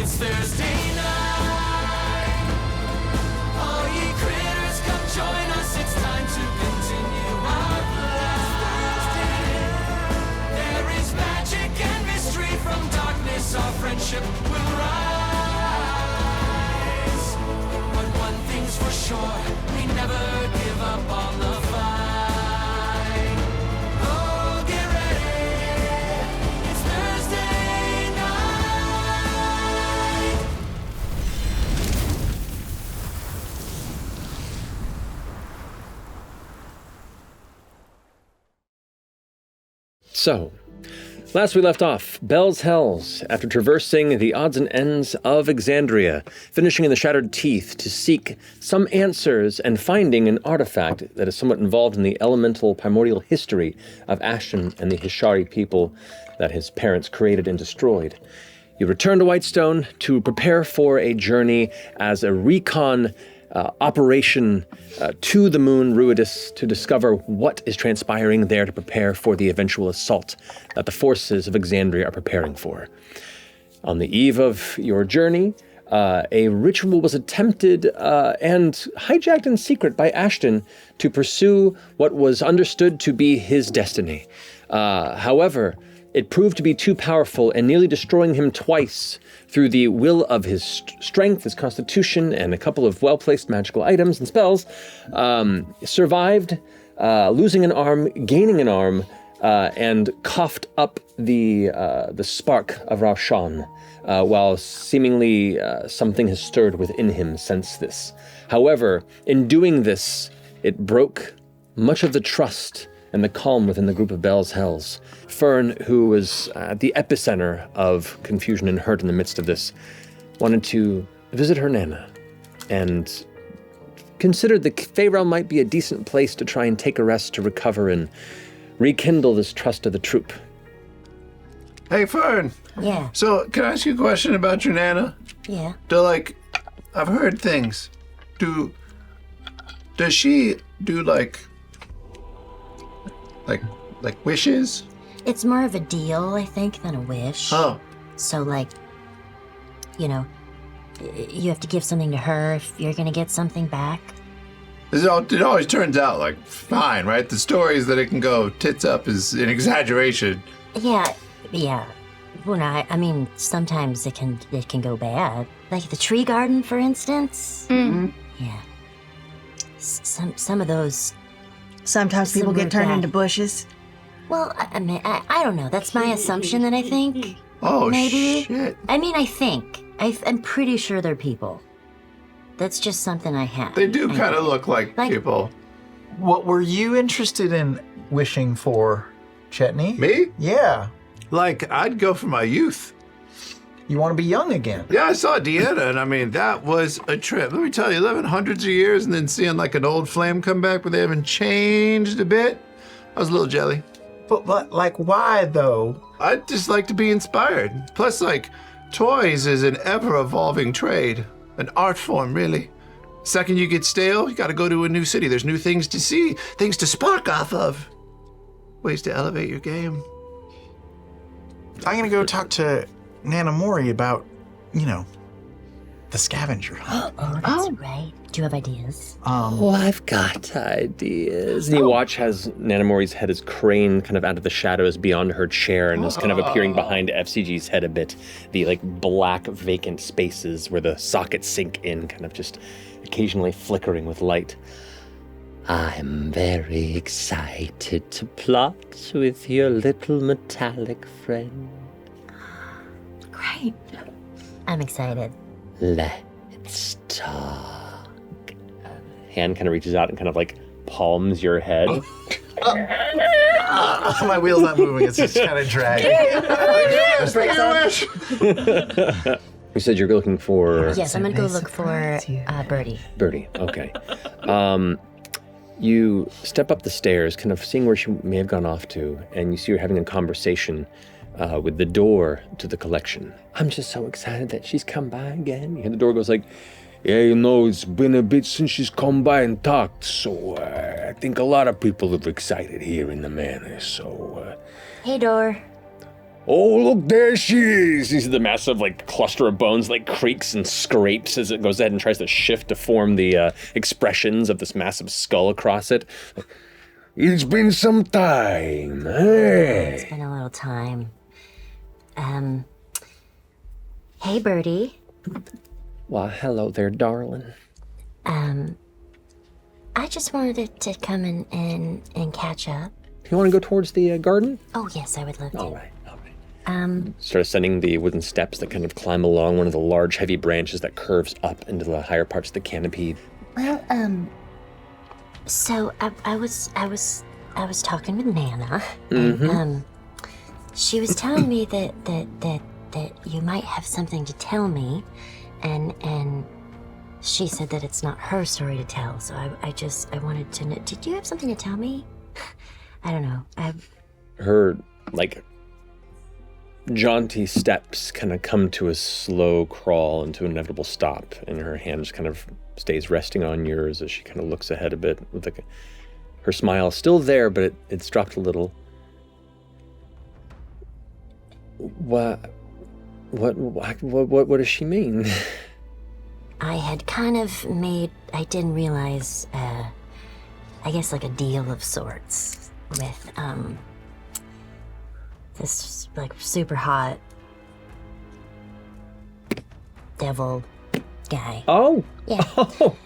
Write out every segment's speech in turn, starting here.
It's Thursday night. All ye critters, come join us. It's time to continue our flight. There is magic and mystery from darkness. Our friendship will rise. But one thing's for sure, we never give up on the fight. Oh, get ready. It's Thursday night. So, last we left off, Bell's Hells, after traversing the odds and ends of Exandria, finishing in the Shattered Teeth to seek some answers and finding an artifact that is somewhat involved in the elemental primordial history of Ashton and the Hishari people that his parents created and destroyed. You return to Whitestone to prepare for a journey as a recon operation to the moon Ruidus to discover what is transpiring there to prepare for the eventual assault that the forces of Exandria are preparing for. On the eve of your journey, a ritual was attempted and hijacked in secret by Ashton to pursue what was understood to be his destiny. However, it proved to be too powerful and nearly destroying him twice through the will of his strength, his constitution, and a couple of well-placed magical items and spells. Survived, losing an arm, gaining an arm, and coughed up the spark of Raushan, while seemingly something has stirred within him since this. However, in doing this, it broke much of the trust and the calm within the group of Bell's Hells. Fern, who was at the epicenter of confusion and hurt in the midst of this, wanted to visit her Nana and considered the Fey Realm might be a decent place to try and take a rest to recover and rekindle this trust of the troop. Hey, Fern. Yeah. So, can I ask you a question about your Nana? Yeah. I've heard things. Does she do like wishes? It's more of a deal, I think, than a wish. Oh. So, you have to give something to her if you're gonna get something back. It always turns out, fine, right? The stories that it can go tits up is an exaggeration. Yeah. Well, no, I mean, sometimes it can go bad. Like the tree garden, for instance. Mm. Yeah. Some of those... Sometimes people get turned into bushes. Well, I mean, I don't know. That's my assumption that I think. Oh, maybe. Shit. I mean, I think. I'm pretty sure they're people. That's just something I have. They do kind of look like people. What were you interested in wishing for, Chetney? Me? Yeah. I'd go for my youth. You want to be young again? Yeah, I saw Deanna, and I mean, that was a trip. Let me tell you, living hundreds of years and then seeing an old flame come back, but they haven't changed a bit. I was a little jelly. But why though? I'd just like to be inspired. Plus, toys is an ever-evolving trade. An art form, really. Second you get stale, you gotta go to a new city. There's new things to see, things to spark off of. Ways to elevate your game. I'm gonna go talk to Nana Mori about, the scavenger hunt. Oh, that's right. Do you have ideas? I've got ideas. And you watch as Nanamori's head is craned kind of out of the shadows beyond her chair and is kind of appearing behind FCG's head a bit. The black vacant spaces where the sockets sink in, kind of just occasionally flickering with light. I'm very excited to plot with your little metallic friend. Great. I'm excited. Let's talk. Hand kind of reaches out and kind of palms your head. My wheel's not moving, it's just kind of dragging. You said you're looking for... Yes, I'm going to go look for Birdie. Birdie, okay. You step up the stairs, kind of seeing where she may have gone off to, and you see her having a conversation with the door to the collection. I'm just so excited that she's come by again. You hear the door goes yeah, it's been a bit since she's come by and talked, so I think a lot of people are excited here in the manor, so... Hey, door. Oh, look, there she is! You see the massive, like, cluster of bones, like, creaks and scrapes as it goes ahead and tries to shift to form the expressions of this massive skull across it. It's been some time, hey? It's been a little time. Hey, Birdie. Why, hello there, darling. I just wanted to come and catch up. You want to go towards the garden? Oh, yes, I would love to. All right. Um, Start ascending the wooden steps that kind of climb along one of the large, heavy branches that curves up into the higher parts of the canopy. well, so I was talking with Nana, and, she was telling me that you might have something to tell me, and she said that it's not her story to tell, so I wanted to know, did you have something to tell me? I don't know, Her, like, jaunty steps kind of come to a slow crawl and to an inevitable stop, and her hand just kind of stays resting on yours as she kind of looks ahead a bit with her smile still there, but it's dropped a little. What does she mean? I had kind of I didn't realize, I guess like a deal of sorts with, this, like, super hot devil guy. Oh! Yeah. Oh!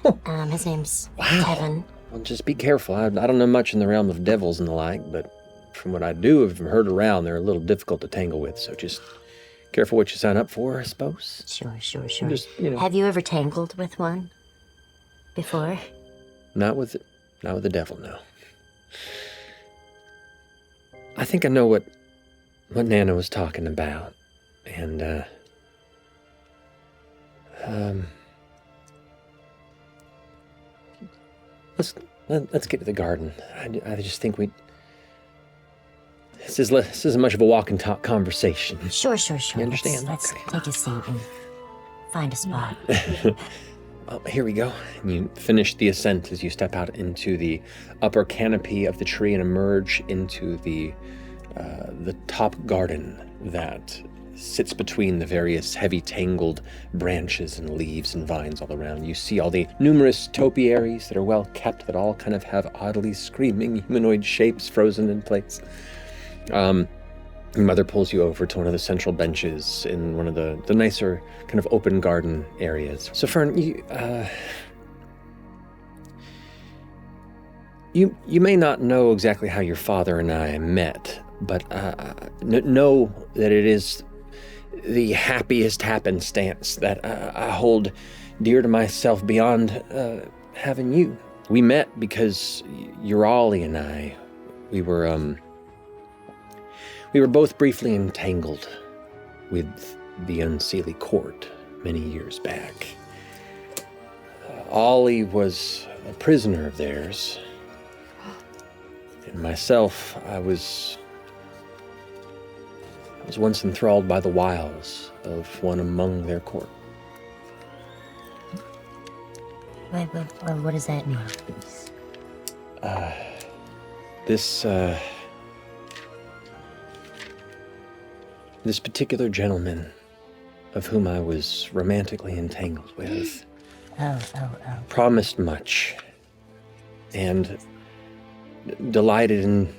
His name's Wow. Kevin. Well, just be careful. I don't know much in the realm of devils and the like, but from what I do have heard around, they're a little difficult to tangle with, so just careful what you sign up for, I suppose. Sure. Just, you know. Have you ever tangled with one before? Not with the devil, no. I think I know what Nana was talking about, and let's get to the garden. I just think this is much of a walk and talk conversation. Sure. You understand? Let's Okay. take a seat and find a spot. Well, here we go. And you finish the ascent as you step out into the upper canopy of the tree and emerge into the top garden that sits between the various heavy tangled branches and leaves and vines all around. You see all the numerous topiaries that are well kept that all kind of have oddly screaming humanoid shapes frozen in place. Your mother pulls you over to one of the central benches in one of the nicer kind of open garden areas. So Fern, you may not know exactly how your father and I met, but know that it is the happiest happenstance that I hold dear to myself beyond having you. We met because Urali and I, we were both briefly entangled with the Unseelie Court many years back. Ollie was a prisoner of theirs, and myself, I was once enthralled by the wiles of one among their court. Wait, what does that mean? This particular gentleman of whom I was romantically entangled with promised much and delighted in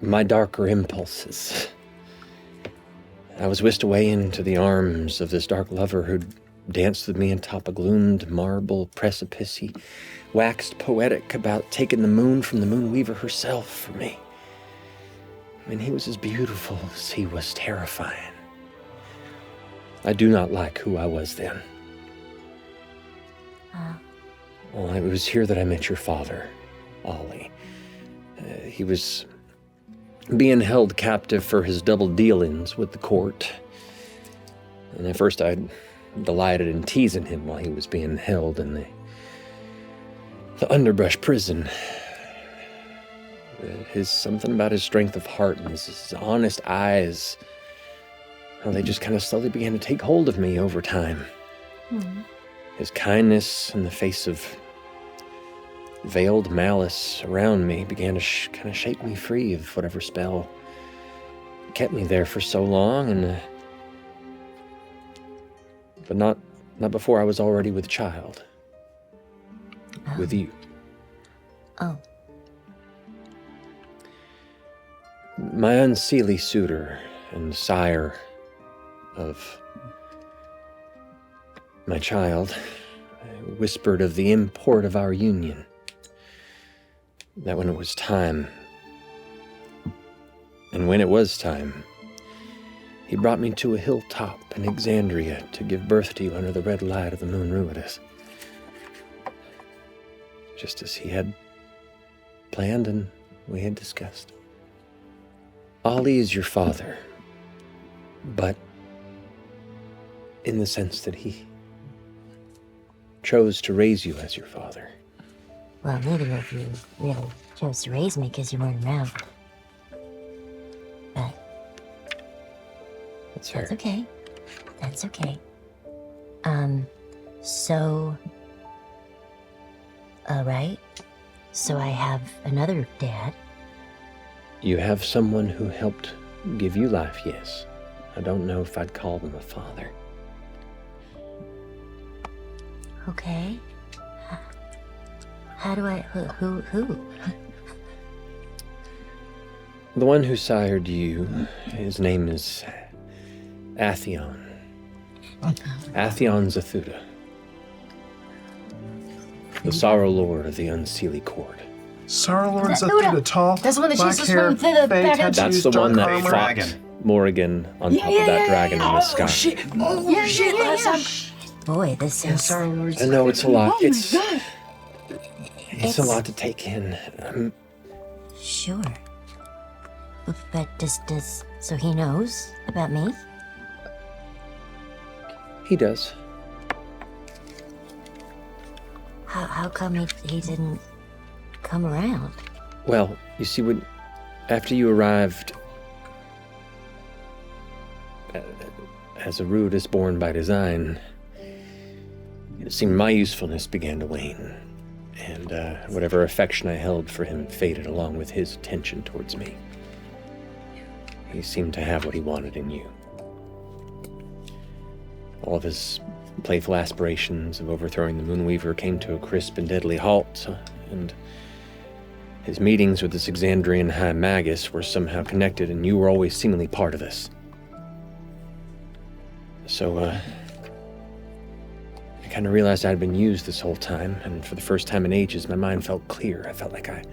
my darker impulses. I was whisked away into the arms of this dark lover who'd danced with me atop a gloomed marble precipice. He waxed poetic about taking the moon from the Moonweaver herself for me. And he was as beautiful as he was terrifying. I do not like who I was then. Well, it was here that I met your father, Ollie. He was being held captive for his double dealings with the court. And at first I delighted in teasing him while he was being held in the underbrush prison. Something about his strength of heart and his honest eyes, how they just kind of slowly began to take hold of me over time. Mm-hmm. His kindness in the face of veiled malice around me began to kind of shake me free of whatever spell kept me there for so long, and but not before I was already with child. With you. Oh. My unseelie suitor and sire of my child whispered of the import of our union. That when it was time, and when it was time, he brought me to a hilltop in Exandria to give birth to you under the red light of the moon Ruidus. Just as he had planned and we had discussed. Ollie is your father, but in the sense that he chose to raise you as your father. Well, neither of you really chose to raise me because you weren't around. But That's fair. that's okay. That's okay. So... Alright. So I have another dad. You have someone who helped give you life, yes. I don't know if I'd call them a father. Okay. How do I... Who? The one who sired you, his name is Atheon. Atheon Zathuda. The Sorrow Lord of the Unseelie Cord. Sorrow Lord That- Zathuda, tall, That's the one that black chases hair, from the fey back of- tattoos, That's the one dark that armor. fought Morrigan on top of that dragon in the sky. Oh, shit, last time. Boy, this is... Sorry, Lord. I know it's a lot. Oh my It's God. a lot to take in. Sure. But does... So he knows about me? He does. How come he didn't come around? Well, you see, after you arrived, as a root is born by design, it seemed my usefulness began to wane, and whatever affection I held for him faded along with his attention towards me. He seemed to have what he wanted in you. All of his playful aspirations of overthrowing the Moonweaver came to a crisp and deadly halt, and his meetings with this Exandrian High Magus were somehow connected, and you were always seemingly part of this. So, I kind of realized I'd been used this whole time, and for the first time in ages, my mind felt clear. I felt like I'd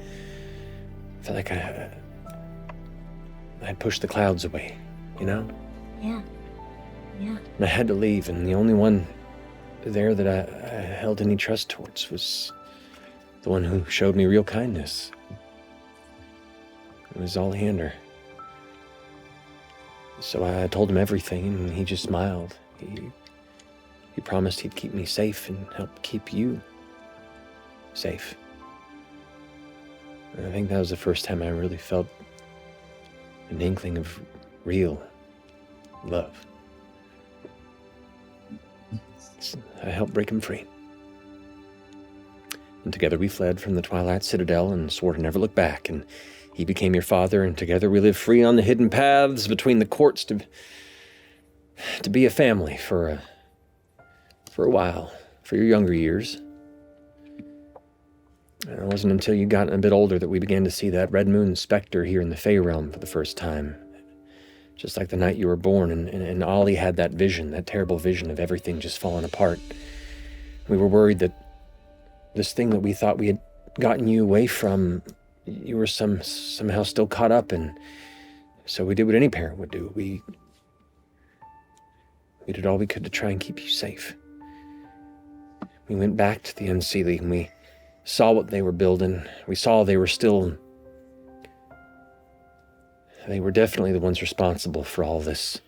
pushed the clouds away, you know? Yeah. And I had to leave, and the only one there that I held any trust towards was the one who showed me real kindness. It was Oleander. So I told him everything, and he just smiled. He promised he'd keep me safe and help keep you safe. And I think that was the first time I really felt an inkling of real love. I helped break him free. And together we fled from the Twilight Citadel and swore to never look back, and he became your father, and together we lived free on the hidden paths between the courts to be a family for a while, for your younger years. And it wasn't until you got a bit older that we began to see that red moon specter here in the Fey Realm for the first time. Just like the night you were born, and Ollie had that vision, that terrible vision of everything just falling apart. We were worried that this thing that we thought we had gotten you away from, you were somehow still caught up in. So we did what any parent would do. We did all we could to try and keep you safe. We went back to the Unseelie, and we saw what they were building. We saw they were definitely the ones responsible for all this.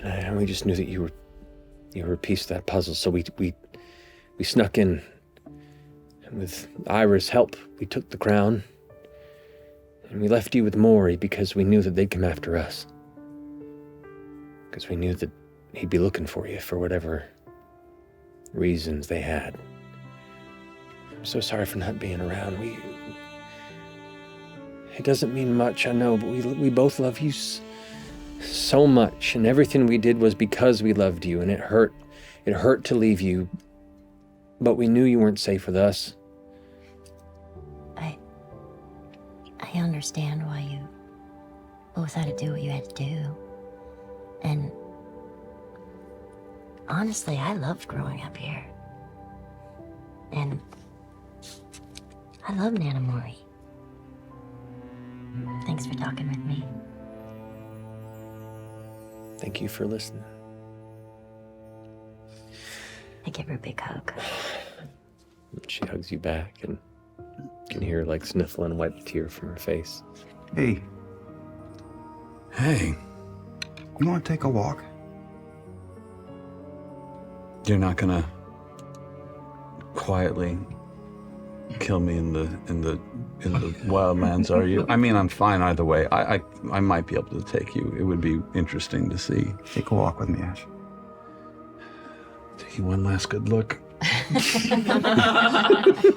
And we just knew that you were a piece of that puzzle, so we snuck in. And with Ira's help, we took the crown, and we left you with Maury because we knew that they'd come after us. Because we knew that he'd be looking for you for whatever reasons they had. I'm so sorry for not being around. It doesn't mean much, I know, but we both love you so much, and everything we did was because we loved you, and it hurt. It hurt to leave you, but we knew you weren't safe with us. I understand why you both had to do what you had to do. And honestly, I loved growing up here. And I love Nana Mori. Thanks for talking with me. Thank you for listening. I give her a big hug. She hugs you back, and you can hear her like sniffle and wipe a tear from her face. Hey, Hey, you want to take a walk? you're not gonna quietly kill me in the wildlands, are you? I mean, I'm fine either way. I might be able to take you. It would be interesting to see. Take a walk with me, Ash. Take you one last good look. All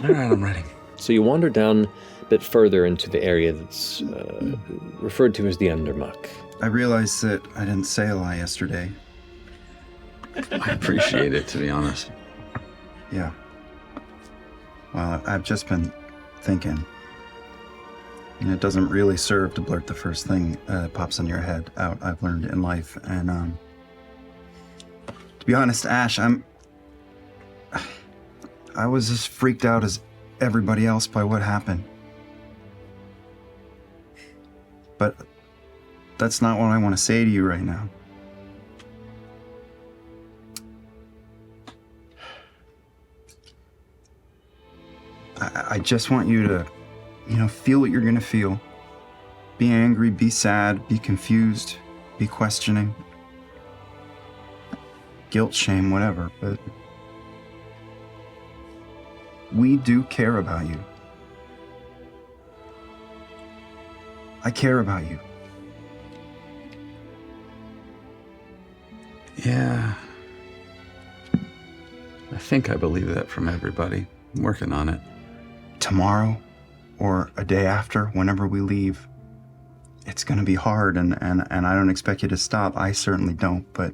right, I'm ready. So you wander down a bit further into the area that's referred to as the Undermuck. I realized that I didn't say a lot yesterday. I appreciate it, to be honest. Yeah. Well, I've just been thinking. And it doesn't really serve to blurt the first thing that pops in your head out. I've learned in life. And to be honest, Ash, I was as freaked out as everybody else by what happened. But that's not what I want to say to you right now. I just want you to, feel what you're going to feel. Be angry, be sad, be confused, be questioning. Guilt, shame, whatever, but we do care about you. I care about you. Yeah. I think I believe that from everybody. I'm working on it. Tomorrow or a day after, whenever we leave, it's going to be hard, and I don't expect you to stop. I certainly don't, but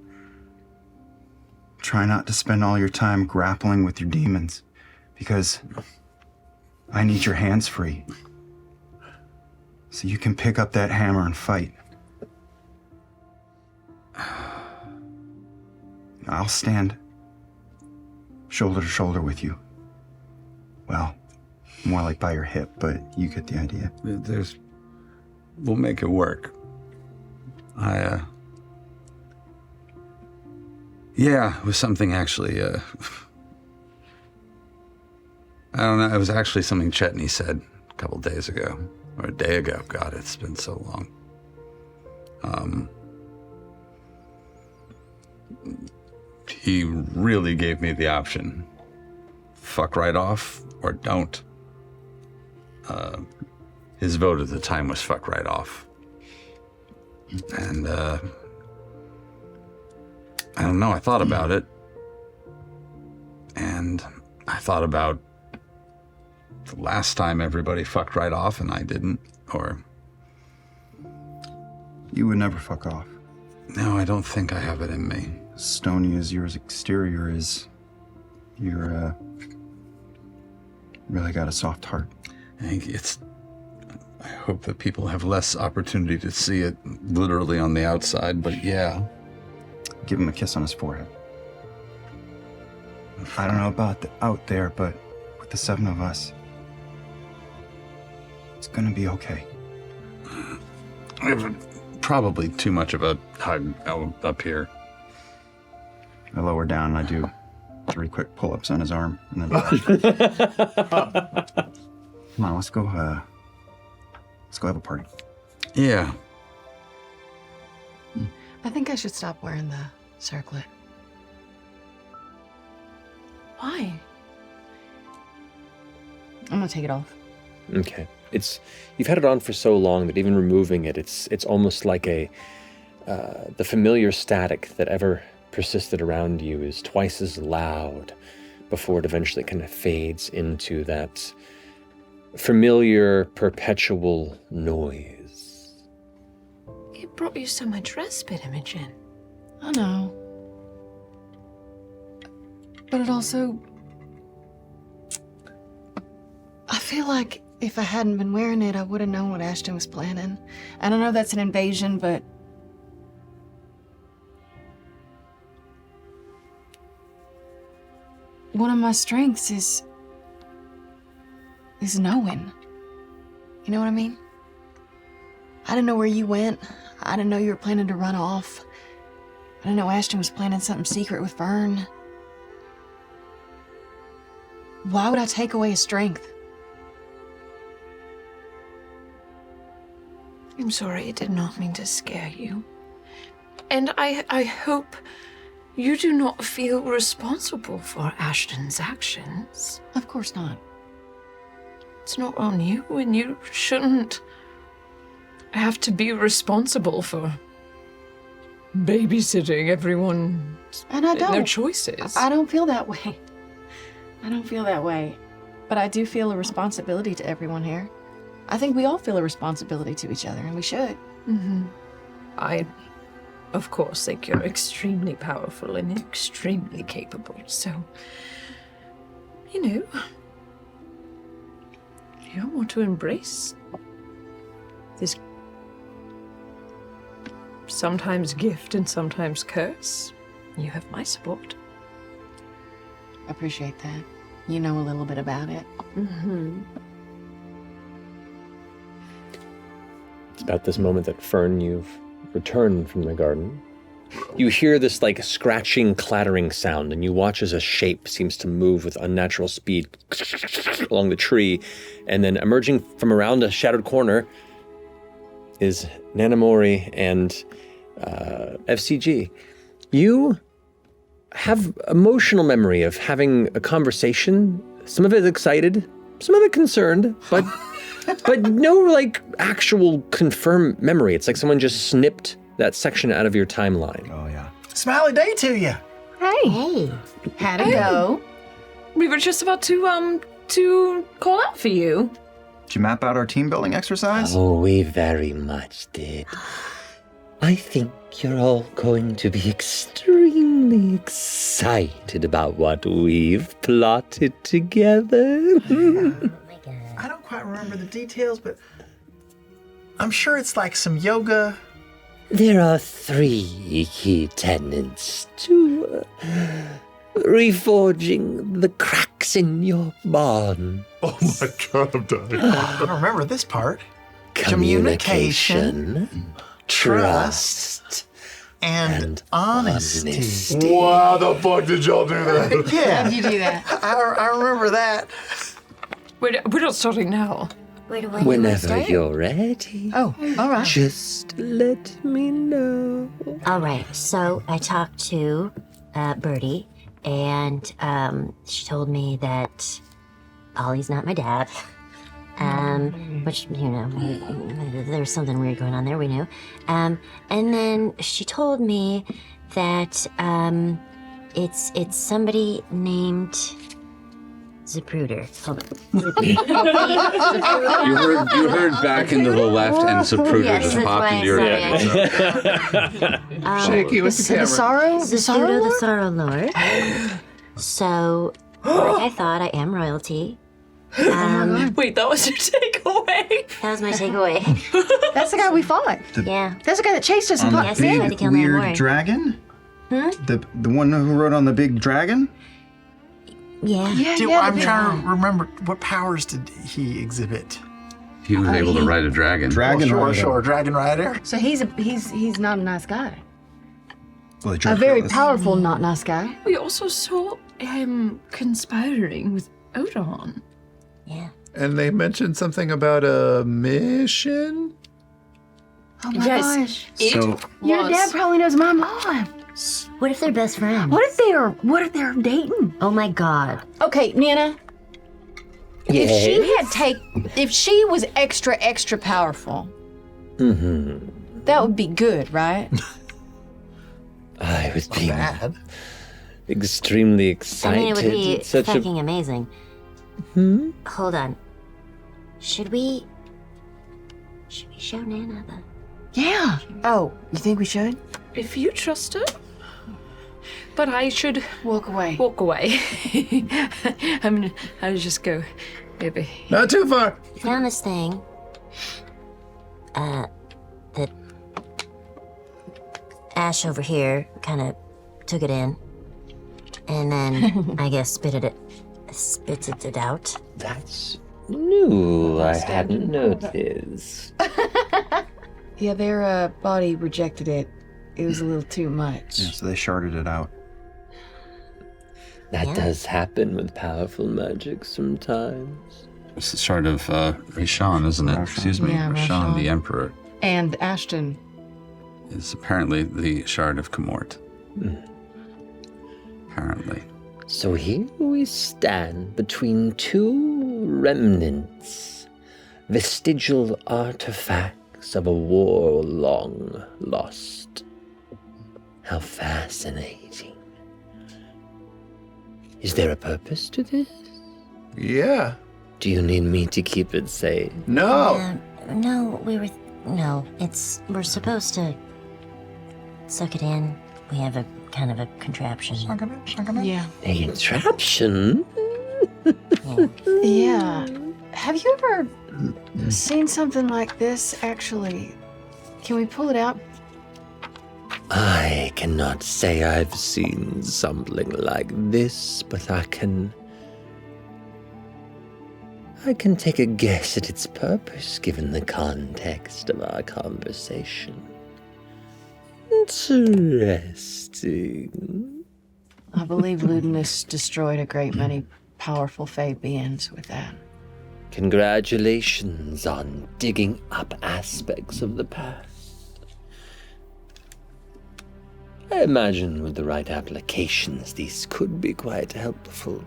try not to spend all your time grappling with your demons, because I need your hands free so you can pick up that hammer and fight. I'll stand shoulder to shoulder with you. Well, more like by your hip, but you get the idea. We'll make it work. Yeah, it was something actually, I don't know, it was actually something Chetney said a couple days ago, or a day ago. God, it's been so long. He really gave me the option. Fuck right off or don't. His vote at the time was fuck right off. And, I don't know, I thought about it. And I thought about the last time everybody fucked right off and I didn't, or... You would never fuck off. No, I don't think I have it in me. Stony as your exterior is, you're, really got a soft heart. I hope that people have less opportunity to see it literally on the outside, but yeah. Give him a kiss on his forehead. I don't know about out there, but with the seven of us, it's gonna be okay. Probably too much of a hug up here. I lower down and I do 3 quick pull-ups on his arm, and then come on, let's go have a party. Yeah. I think I should stop wearing the circlet. Why? I'm gonna take it off. Okay. You've had it on for so long that even removing it, it's almost like the familiar static that ever persisted around you is twice as loud before it eventually kind of fades into that familiar, perpetual noise. It brought you so much respite, Imogen. I know. But it also... I feel like if I hadn't been wearing it, I would have known what Ashton was planning. And I know that's an invasion, but... one of my strengths is knowing. You know what I mean? I didn't know where you went. I didn't know you were planning to run off. I didn't know Ashton was planning something secret with Vern. Why would I take away his strength? I'm sorry, I did not mean to scare you. And I hope you do not feel responsible for Ashton's actions. Of course not. It's not on you, and you shouldn't have to be responsible for babysitting everyone And I don't. their choices. I don't feel that way. I don't feel that way. But I do feel a responsibility to everyone here. I think we all feel a responsibility to each other, and we should. Mm-hmm. I, of course, think you're extremely powerful and extremely capable, so, you know, if you want to embrace this sometimes gift and sometimes curse, you have my support. I appreciate that. You know a little bit about it. Mm-hmm. It's about this moment that, Fern, you've returned from the garden. You hear this like scratching, clattering sound, and you watch as a shape seems to move with unnatural speed along the tree, and then emerging from around a shadowed corner is Nanamori and FCG. You have emotional memory of having a conversation. Some of it excited, some of it concerned, but but no like actual confirmed memory. It's like someone just snipped that section out of your timeline. Oh, yeah. Smiley day to you. Hey. How'd it go? We were just about to call out for you. Did you map out our team building exercise? Oh, we very much did. I think you're all going to be extremely excited about what we've plotted together. I don't quite remember the details, but I'm sure it's like some yoga. There are 3 key tenets to reforging the cracks in your bond. Oh my god, I'm dying. I don't remember this part. Communication, trust, and honesty. Wow, the fuck did y'all do that? Yeah, How'd you do that? I remember that. We're not starting now. Whenever you're ready. Oh, all right. Just let me know. All right, so I talked to Birdie, and she told me that Ollie's not my dad. Which, you know, there's something weird going on there, we knew. And then she told me that it's somebody named Zapruder. Hold on. You heard back into the left, and Zapruder Yes, just that's popped why into your I head. Shaky with the camera. Zapruder, the Sorrow Lord. So, like I thought, I am royalty. Wait, that was your takeaway? That was my takeaway. That's the guy we fought. Yeah. That's the guy that chased us and On fought. the Yes, I tried to big kill weird Nanamori. dragon? Hmm? The one who rode on the big dragon? Yeah. I'm trying to remember, what powers did he exhibit? He was able to ride a dragon. Dragon rider. Sure, Dragon Rider. So he's not a nice guy. Well, A very powerful, not nice guy. We also saw him conspiring with Odon. Yeah. And they mentioned something about a mission? Oh my Yes, gosh. So Your dad probably knows my mom. What if they're best friends? What if they're dating? Oh my god. Okay, Nana. If she was extra powerful, that would be good, right? I was being Bad. extremely I excited. mean, it would be It's such fucking amazing. Hold on. Should we show Nana the... Yeah. Oh, you think we should? If you trust her. But I should Walk away. walk away. I'll just go, maybe. Not too far. Found this thing. That Ash over here kind of took it in, and then I guess spitted it out. That's new. I hadn't noticed. Yeah, their body rejected it. It was a little too much. Yeah, so they sharded it out. That Yeah. does happen with powerful magic sometimes. It's the shard of Roshan, isn't it? Excuse me. Yeah, Roshan, the Roshan. Emperor, And Ashton. is apparently the shard of Kamort. Apparently. So here we stand between two remnants, vestigial artifacts of a war long lost. How fascinating. Is there a purpose to this? Yeah. Do you need me to keep it safe? No. No, we're supposed to suck it in. We have a kind of a contraption. Yeah. A contraption? Yeah. Have you ever seen something like this, actually? Can we pull it out? I cannot say I've seen something like this, but I can take a guess at its purpose given the context of our conversation. Interesting. I believe Ludinus destroyed a great many powerful Fey beings with that. Congratulations on digging up aspects of the past. I imagine with the right applications, these could be quite helpful.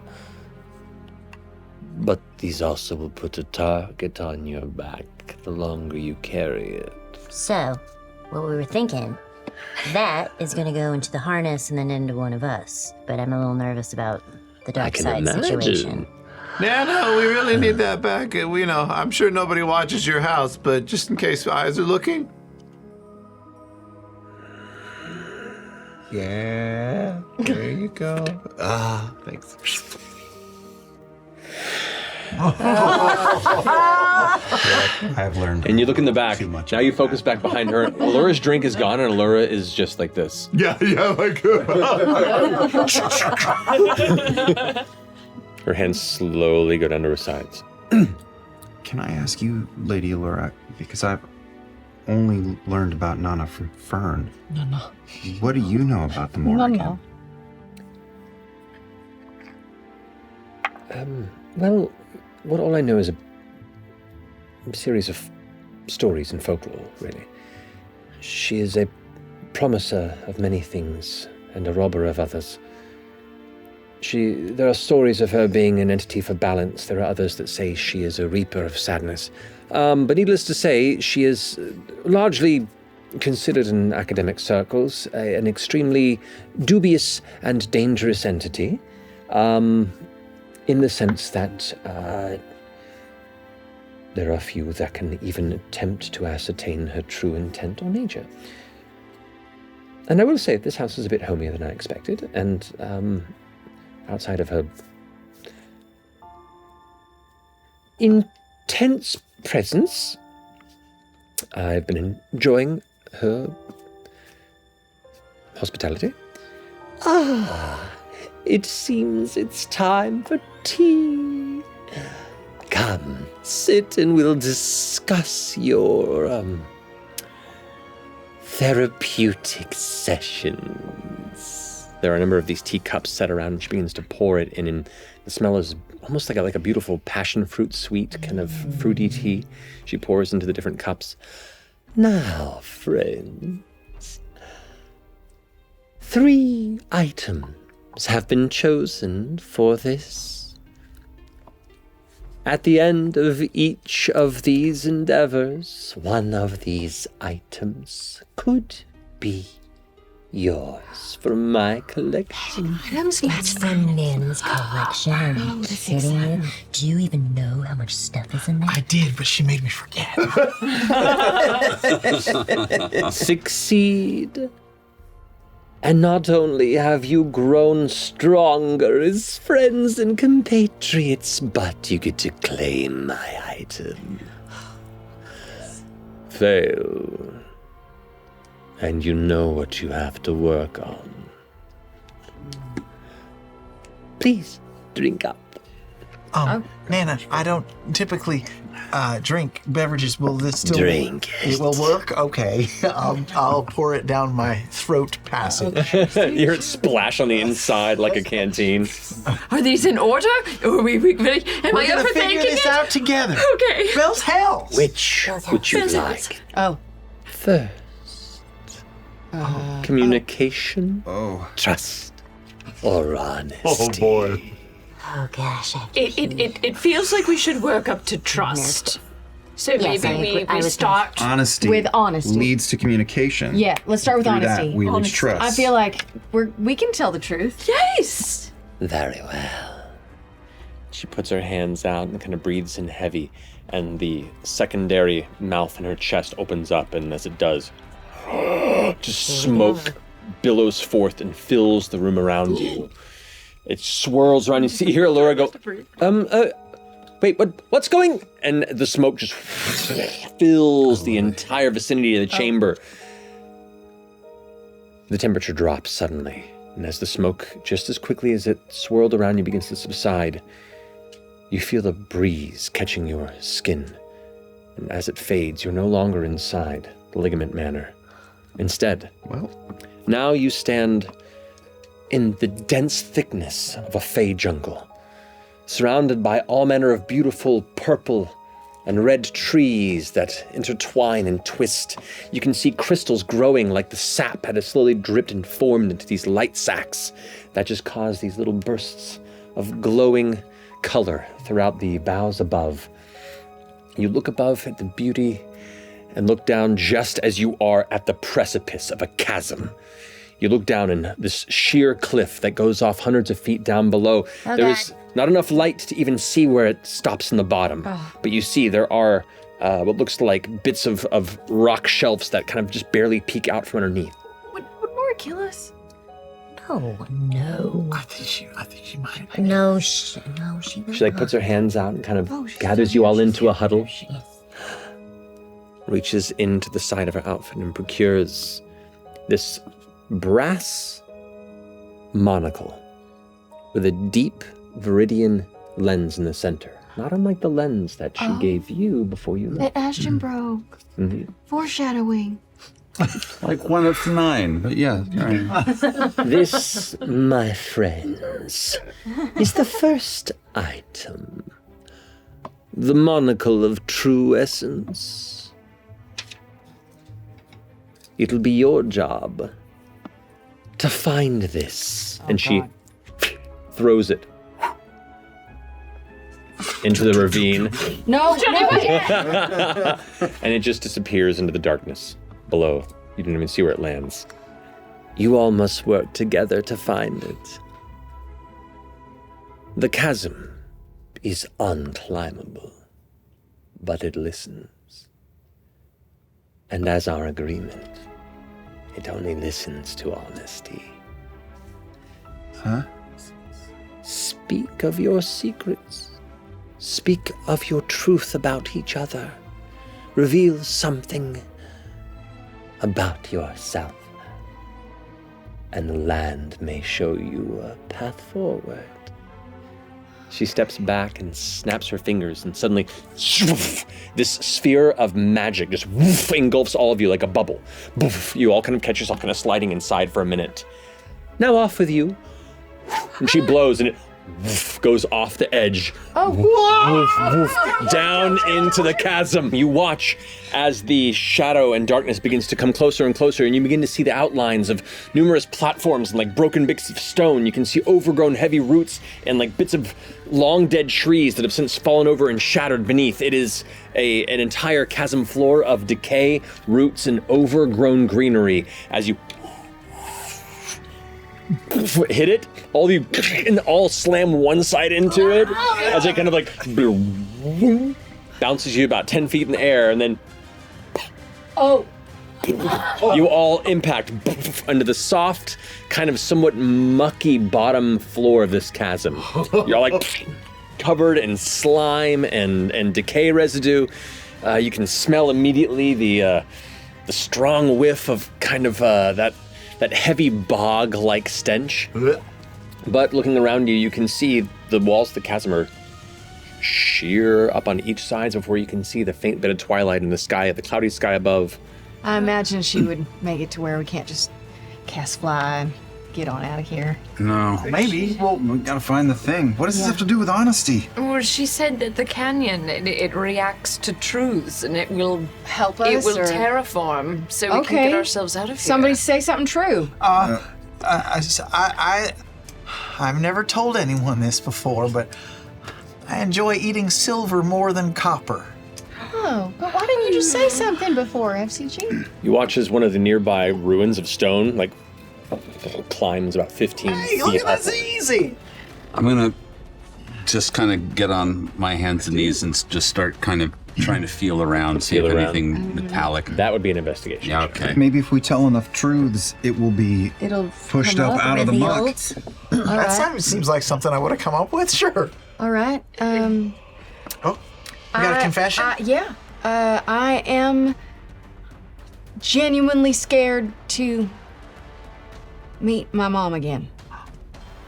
But these also will put a target on your back the longer you carry it. So, what we were thinking, that is going to go into the harness and then into one of us. But I'm a little nervous about the I dark can side imagine. situation. Nana, we really need that back. I'm sure nobody watches your house, but just in case eyes are looking. Yeah, there you go. Thanks. I've learned. And you look in the back. Too much Now you about focus back behind her. Allura's drink is gone, and Allura is just like this. Yeah, like. Her hands slowly go down to her sides. Can I ask you, Lady Allura, because I've only learned about Nana from Fern. No. What do you know about the Morrigan? No. Well, what all I know is a series of stories and folklore, really. She is a promiser of many things and a robber of others. There are stories of her being an entity for balance. There are others that say she is a reaper of sadness. But needless to say, she is largely considered in academic circles an extremely dubious and dangerous entity, in the sense that there are few that can even attempt to ascertain her true intent or nature. And I will say, this house is a bit homier than I expected, and outside of her intense presence, I've been enjoying her hospitality. It seems it's time for tea. Come, sit and we'll discuss your, therapeutic sessions. There are a number of these teacups set around, and she begins to pour it in, and the smell is almost like a beautiful passion fruit sweet kind of fruity tea. She pours into the different cups. Now, friends, 3 items have been chosen for this. At the end of each of these endeavors, one of these items could be yours from my collection. That's from Min's collection. Are you kidding me? Do you even know how much stuff is in there? I did, but she made me forget. Succeed. And not only have you grown stronger as friends and compatriots, but you get to claim my item. Fail. And you know what you have to work on. Please, drink up. Nana, I don't typically drink beverages. Will this still Drink It will work? Okay. I'll pour it down my throat passage. You hear it splash on the inside like a canteen. Are these in order? Or are we am We're I gonna figure overthinking this it? out together. Okay. Bell's hell. Which would you like? Oh. First, communication, trust, or honesty. Oh gosh. It feels like we should work up to trust. So Yes, I maybe agree. I we was start. Honesty With honesty. leads to communication. Yeah, let's start with Through honesty. that, we reach trust. I feel like we can tell the truth. Yes. Very well. She puts her hands out and kind of breathes in heavy, and the secondary mouth in her chest opens up, and as it does, just smoke billows forth and fills the room around you. It swirls around. You see, hear Allura go, wait, what's going? And the smoke just fills the entire vicinity of the chamber. The temperature drops suddenly, and as the smoke, just as quickly as it swirled around you, begins to subside, you feel the breeze catching your skin. And as it fades, you're no longer inside the Ligament Manor. Instead, now you stand in the dense thickness of a Fey jungle, surrounded by all manner of beautiful purple and red trees that intertwine and twist. You can see crystals growing like the sap had slowly dripped and formed into these light sacs that just cause these little bursts of glowing color throughout the boughs above. You look above at the beauty and look down just as you are at the precipice of a chasm. You look down in this sheer cliff that goes off hundreds of feet down below. Oh, There God. is not enough light to even see where it stops in the bottom. But you see there are what looks like bits of rock shelves that kind of just barely peek out from underneath. Would Mora kill us? Oh, no. I think she might. No, she She like puts her hands out and kind of Oh, she's gathers done you it. all into a huddle, Yes. reaches into the side of her outfit and procures this brass monocle with a deep viridian lens in the center. Not unlike the lens that she gave you before you left. That Ashton broke. Mhm. Foreshadowing. Like 1 of 9, but yeah. All right. This, my friends, is the first item. The monocle of true essence. It'll be your job to find this. And she throws it into the ravine, No, and it just disappears into the darkness below. You don't even see where it lands. You all must work together to find it. The chasm is unclimbable, but it listens. And as our agreement, it only listens to honesty. Huh? Speak of your secrets. Speak of your truth about each other. Reveal something about yourself. And the land may show you a path forward. She steps back and snaps her fingers, and suddenly, this sphere of magic just engulfs all of you like a bubble. You all kind of catch yourself kind of sliding inside for a minute. Now off with you. And she blows, and it goes off the edge. Down into the chasm. You watch as the shadow and darkness begins to come closer and closer, and you begin to see the outlines of numerous platforms and like broken bits of stone. You can see overgrown heavy roots and like bits of long dead trees that have since fallen over and shattered beneath. It is an entire chasm floor of decay, roots, and overgrown greenery as you hit it, all of you and all slam one side into it as it kind of like bounces you about 10 feet in the air, and then you all impact under the soft, kind of somewhat mucky bottom floor of this chasm. You're all like covered in slime and decay residue. You can smell immediately the strong whiff of kind of that heavy bog-like stench. But looking around you, you can see the walls of the chasm are sheer up on each side before you can see the faint bit of twilight in the sky, the cloudy sky above. I imagine she would make it to where we can't just cast fly and get on out of here. No. Maybe. Well, we gotta find the thing. What does this have to do with honesty? Well, she said that the canyon, it reacts to truths and it will Help it us, will or- terraform so we can Okay. get ourselves out of here. Somebody say something true. I've never told anyone this before, but I enjoy eating silver more than copper. Oh, but why didn't you just say something before, FCG? You watch as one of the nearby ruins of stone, like, climbs about 15 Hey, feet look at up. that's easy. I'm gonna just kind of get on my hands and knees and just start kind of trying to feel around, see Feel if around. anything metallic. That would be an investigation. Yeah, okay. Maybe if we tell enough truths, it will be It'll pushed come up out of the muck. revealed. All That right. seems like something I would have come up with. Sure. All right. Oh, you got a confession? Yeah. I am genuinely scared to meet my mom again.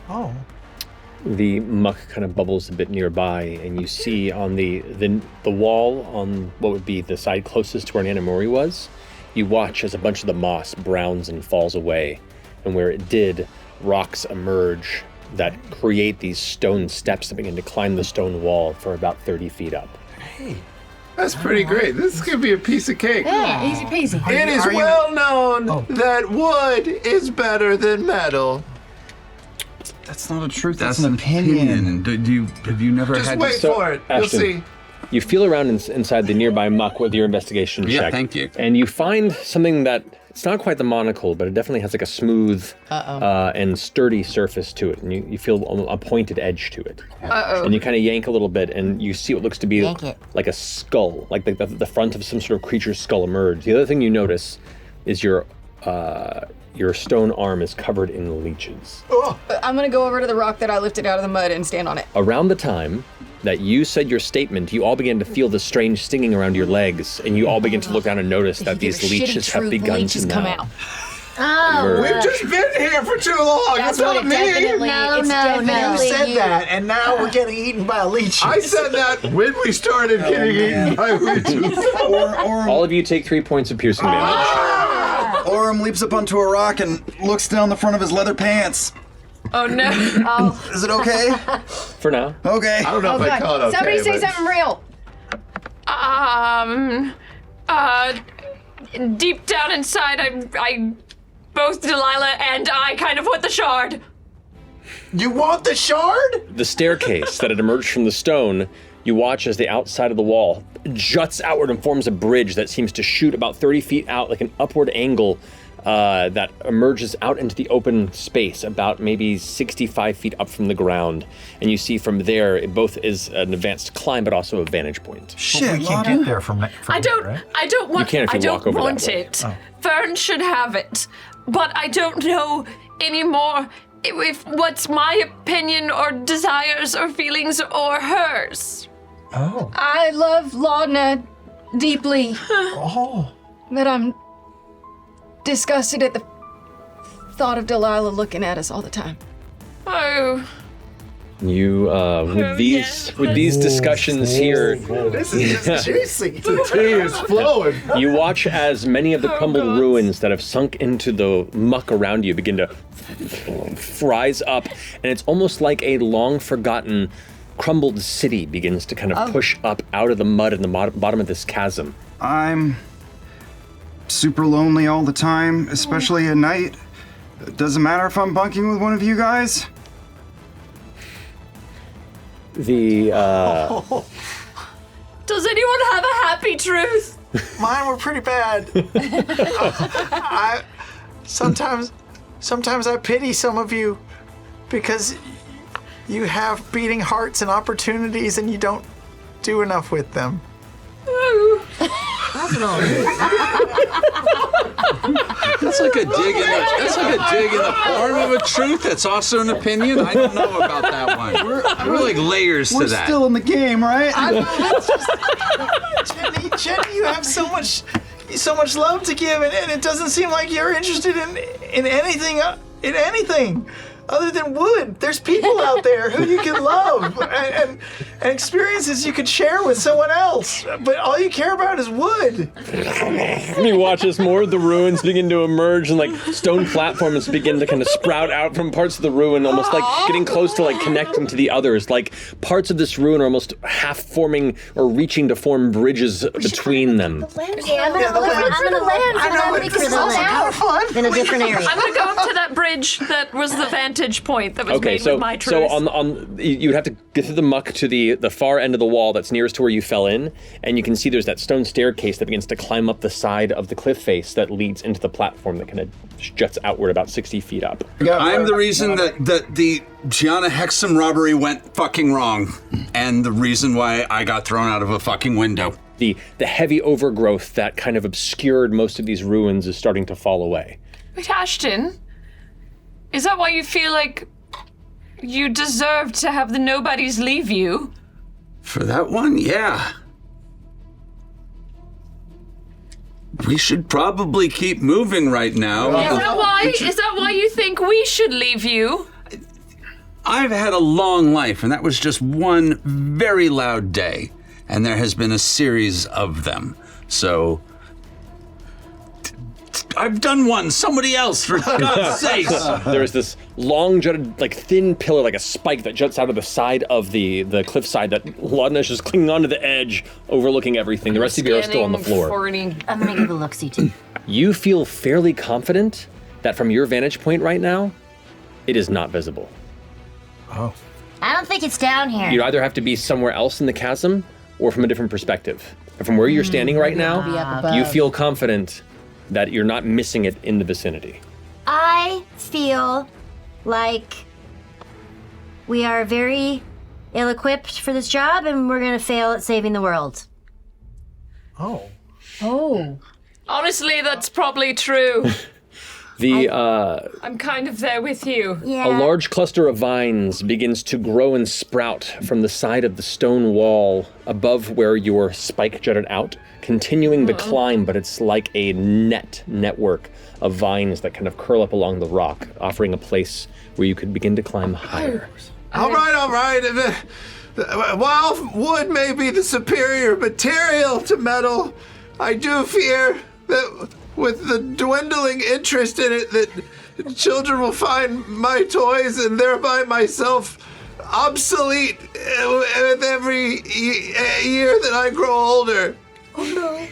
Oh. The muck kind of bubbles a bit nearby, and you see on the wall on what would be the side closest to where Nana Mori was, you watch as a bunch of the moss browns and falls away, and where it did, rocks emerge that create these stone steps that begin to climb the stone wall for about 30 feet up. That's pretty great. This could be a piece of cake. Yeah, easy peasy. It is Are you- well known that wood is better than metal. That's not a truth. That's That's an opinion. Have you never Just had wait So, for it. You'll Ashton, see. You feel around inside the nearby muck with your investigation Yeah, check. thank you. And you find something that, it's not quite the monocle, but it definitely has like a smooth and sturdy surface to it. And you feel a pointed edge to it. And you kind of yank a little bit, and you see what looks to be Yank it. like a skull, like the front of some sort of creature's skull emerge. The other thing you notice is your stone arm is covered in leeches. I'm gonna go over to the rock that I lifted out of the mud and stand on it. Around the time that you said your statement, you all began to feel the strange stinging around your legs, and you all begin to look down and notice that Give these a shitty leeches have truth, begun leeches to come now out. Oh, We've just been here for too long. That's It's what not it me. definitely. No, it's no, definitely You said you. that, and now we're getting eaten by leeches. I said that when we started getting eaten by leeches. All of you take 3 points of piercing damage. Orem leaps up onto a rock and looks down the front of his leather pants. Oh no. Is it okay? For now. Okay. I don't know if I call it okay. Somebody say but- something real. Deep down inside, I both Delilah and I kind of want the shard. You want the shard? The staircase that had emerged from the stone, you watch as the outside of the wall juts outward and forms a bridge that seems to shoot about 30 feet out, like an upward angle that emerges out into the open space, about maybe 65 feet up from the ground. And you see from there, it both is an advanced climb, but also a vantage point. Shit, We can't get there from I here, don't. right? I don't want. can if you I don't walk over that want way. it. Fern should have it, but I don't know anymore if what's my opinion or desires or feelings or hers. Oh. I love Laudna deeply, Oh. but I'm disgusted at the thought of Delilah looking at us all the time. Oh, You, with these discussions here, This is just juicy. The tea is flowing. you watch as many of the crumbled ruins that have sunk into the muck around you begin to rise up, and it's almost like a long-forgotten crumbled city begins to kind of push up out of the mud in the bottom of this chasm. I'm super lonely all the time, especially at night. Doesn't matter if I'm bunking with one of you guys. The, does anyone have a happy truth? Mine were pretty bad. Sometimes sometimes I pity some of you because you have beating hearts and opportunities and you don't do enough with them. That's all. That's like a dig in the form of a truth. That's also an opinion. I don't know about that one. We're like layers to We're that. still in the game, right? I know, it's just, Jenny, you have so much love to give, and it doesn't seem like you're interested in anything other than wood. There's people out there who you can love and experiences you could share with someone else, but all you care about is wood. You watch as more of the ruins begin to emerge and like stone platforms begin to kind of sprout out from parts of the ruin, almost like getting close to like connecting to the others. Like parts of this ruin are almost half forming or reaching to form bridges between them. I'm gonna land for the land in a different area. I'm gonna go up to that bridge that was the vantage point that was made with my truth. So you'd have to get through the muck to the far end of the wall that's nearest to where you fell in, and you can see there's that stone staircase that begins to climb up the side of the cliff face that leads into the platform that kind of juts outward about 60 feet up. I'm the reason that the Gianna Hexam robbery went fucking wrong, and the reason why I got thrown out of a fucking window. The heavy overgrowth that kind of obscured most of these ruins is starting to fall away. Wait, Ashton, is that why you feel like you deserve to have the nobodies leave you? For that one, yeah. We should probably keep moving right now. Is that why you think we should leave you? I've had a long life, and that was just one very loud day. And there has been a series of them. So I've done one. Somebody else, for God's sakes. There's this long jutted, like thin pillar, like a spike that juts out of the side of the cliffside that Laudna's just clinging onto the edge, overlooking everything. The rest of you are still on the floor. I'm gonna give a look-see too. You feel fairly confident that from your vantage point right now, it is not visible. Oh. I don't think it's down here. You'd either have to be somewhere else in the chasm or from a different perspective. And from where you're standing right now, you feel confident that you're not missing it in the vicinity. I feel like we are very ill-equipped for this job and we're gonna fail at saving the world. Oh. Honestly, that's probably true. I'm kind of there with you. Yeah. A large cluster of vines begins to grow and sprout from the side of the stone wall above where your spike jutted out, continuing the climb, but it's like a network of vines that kind of curl up along the rock, offering a place where you could begin to climb higher. All right. While wood may be the superior material to metal, I do fear that with the dwindling interest in it, that children will find my toys and thereby myself obsolete with every year that I grow older. Oh no.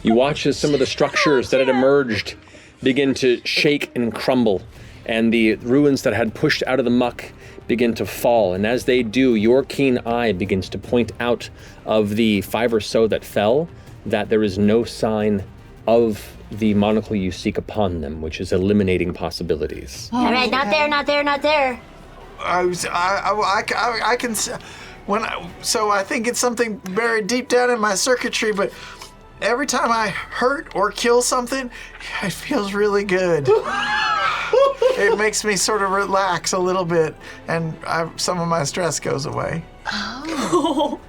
You watch as some of the structures that had emerged begin to shake and crumble, and the ruins that had pushed out of the muck begin to fall. And as they do, your keen eye begins to point out of the 5 or so that fell that there is no sign of the monocle you seek upon them, which is eliminating possibilities. All right, not there. I can. So I think it's something buried deep down in my circuitry, but every time I hurt or kill something, it feels really good. It makes me sort of relax a little bit, and some of my stress goes away. Oh.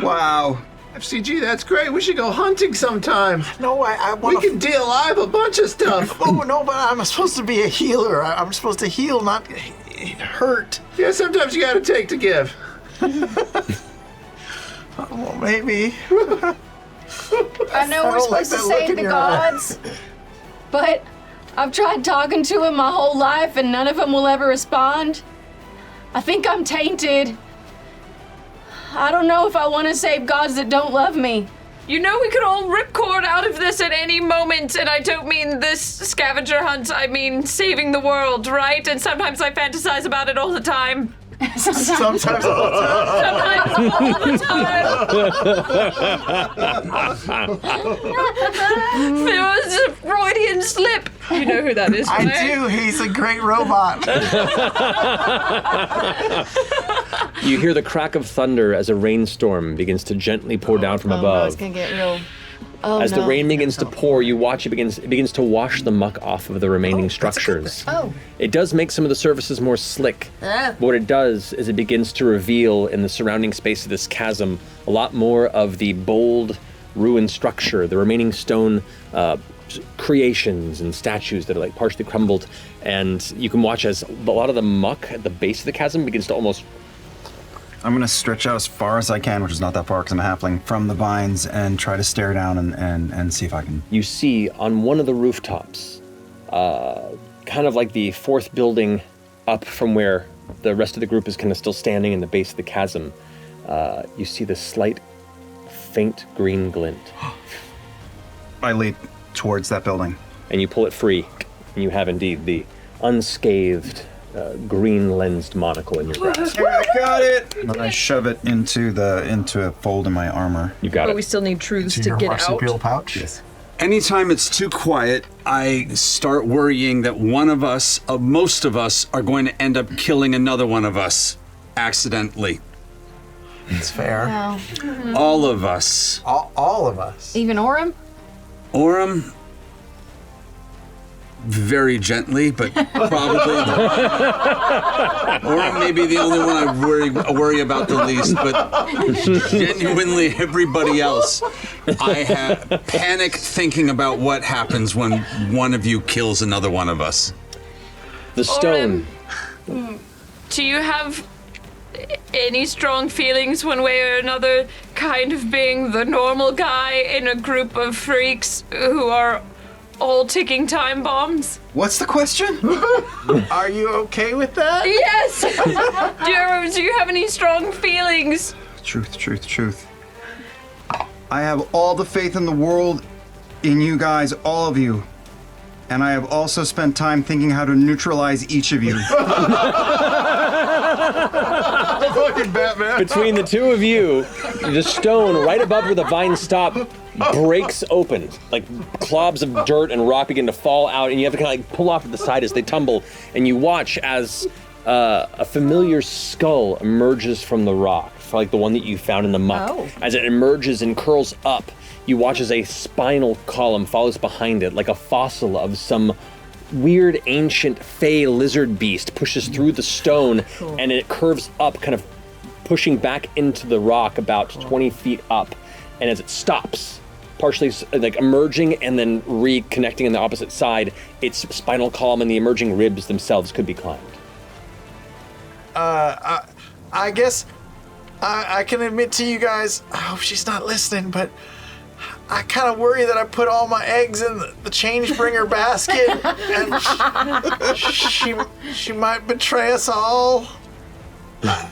Wow. FCG, that's great. We should go hunting sometime. No, I want We can DLive a bunch of stuff. Oh, no, but I'm supposed to be a healer. I'm supposed to heal, not hurt. Yeah, sometimes you gotta take to give. Well, maybe. I know we're supposed to save the gods, but I've tried talking to them my whole life and none of them will ever respond. I think I'm tainted. I don't know if I want to save gods that don't love me. You know we could all ripcord out of this at any moment, and I don't mean this scavenger hunt, I mean saving the world, right? And sometimes I fantasize about it all the time. Sometimes all the There was a Freudian slip. You know who that is, I right? do. He's a great robot. You hear the crack of thunder as a rainstorm begins to gently pour down from No, it's above. gonna get real. Oh, As no. the rain begins to pour, you watch it begins to wash the muck off of the remaining structures. Oh. It does make some of the surfaces more slick. But what it does is it begins to reveal in the surrounding space of this chasm a lot more of the bold, ruined structure, the remaining stone creations and statues that are like partially crumbled. And you can watch as a lot of the muck at the base of the chasm begins to almost... I'm gonna stretch out as far as I can, which is not that far because I'm a halfling, from the vines and try to stare down and see if I can. You see on one of the rooftops, kind of like the fourth building up from where the rest of the group is kind of still standing in the base of the chasm, you see this slight, faint green glint. I lead towards that building. And you pull it free, and you have indeed the unscathed, green-lensed monocle in your grasp. I got it! And then I shove it into a fold in my armor. You got But it. we still need truths To to your get out. marsupial pouch? Yes. Anytime it's too quiet, I start worrying that one of us, most of us, are going to end up killing another one of us accidentally. It's fair. Wow. All of us. All of us. Even Orem? Orem, very gently, but probably. Orem may be the only one I worry about the least, but genuinely everybody else. I have panic thinking about what happens when one of you kills another one of us. The stone. Do you have any strong feelings one way or another, kind of being the normal guy in a group of freaks who are all ticking time bombs? What's the question? Are you okay with that? Yes! Do you have any strong feelings? Truth. I have all the faith in the world in you guys, all of you. And I have also spent time thinking how to neutralize each of you. Fucking Batman. Between the two of you, the stone right above where the vines stop breaks open. Like clobs of dirt and rock begin to fall out, and you have to kind of like pull off to the side as they tumble. And you watch as a familiar skull emerges from the rock, like the one that you found in the muck. Oh. As it emerges and curls up, you watch as a spinal column follows behind it, like a fossil of some weird ancient fey lizard beast pushes through the stone, and it curves up, kind of pushing back into the rock about 20 feet up. And as it stops, partially like emerging and then reconnecting on the opposite side, its spinal column and the emerging ribs themselves could be climbed. I guess I can admit to you guys, I hope she's not listening, but I kind of worry that I put all my eggs in the change bringer basket, and she might betray us all. I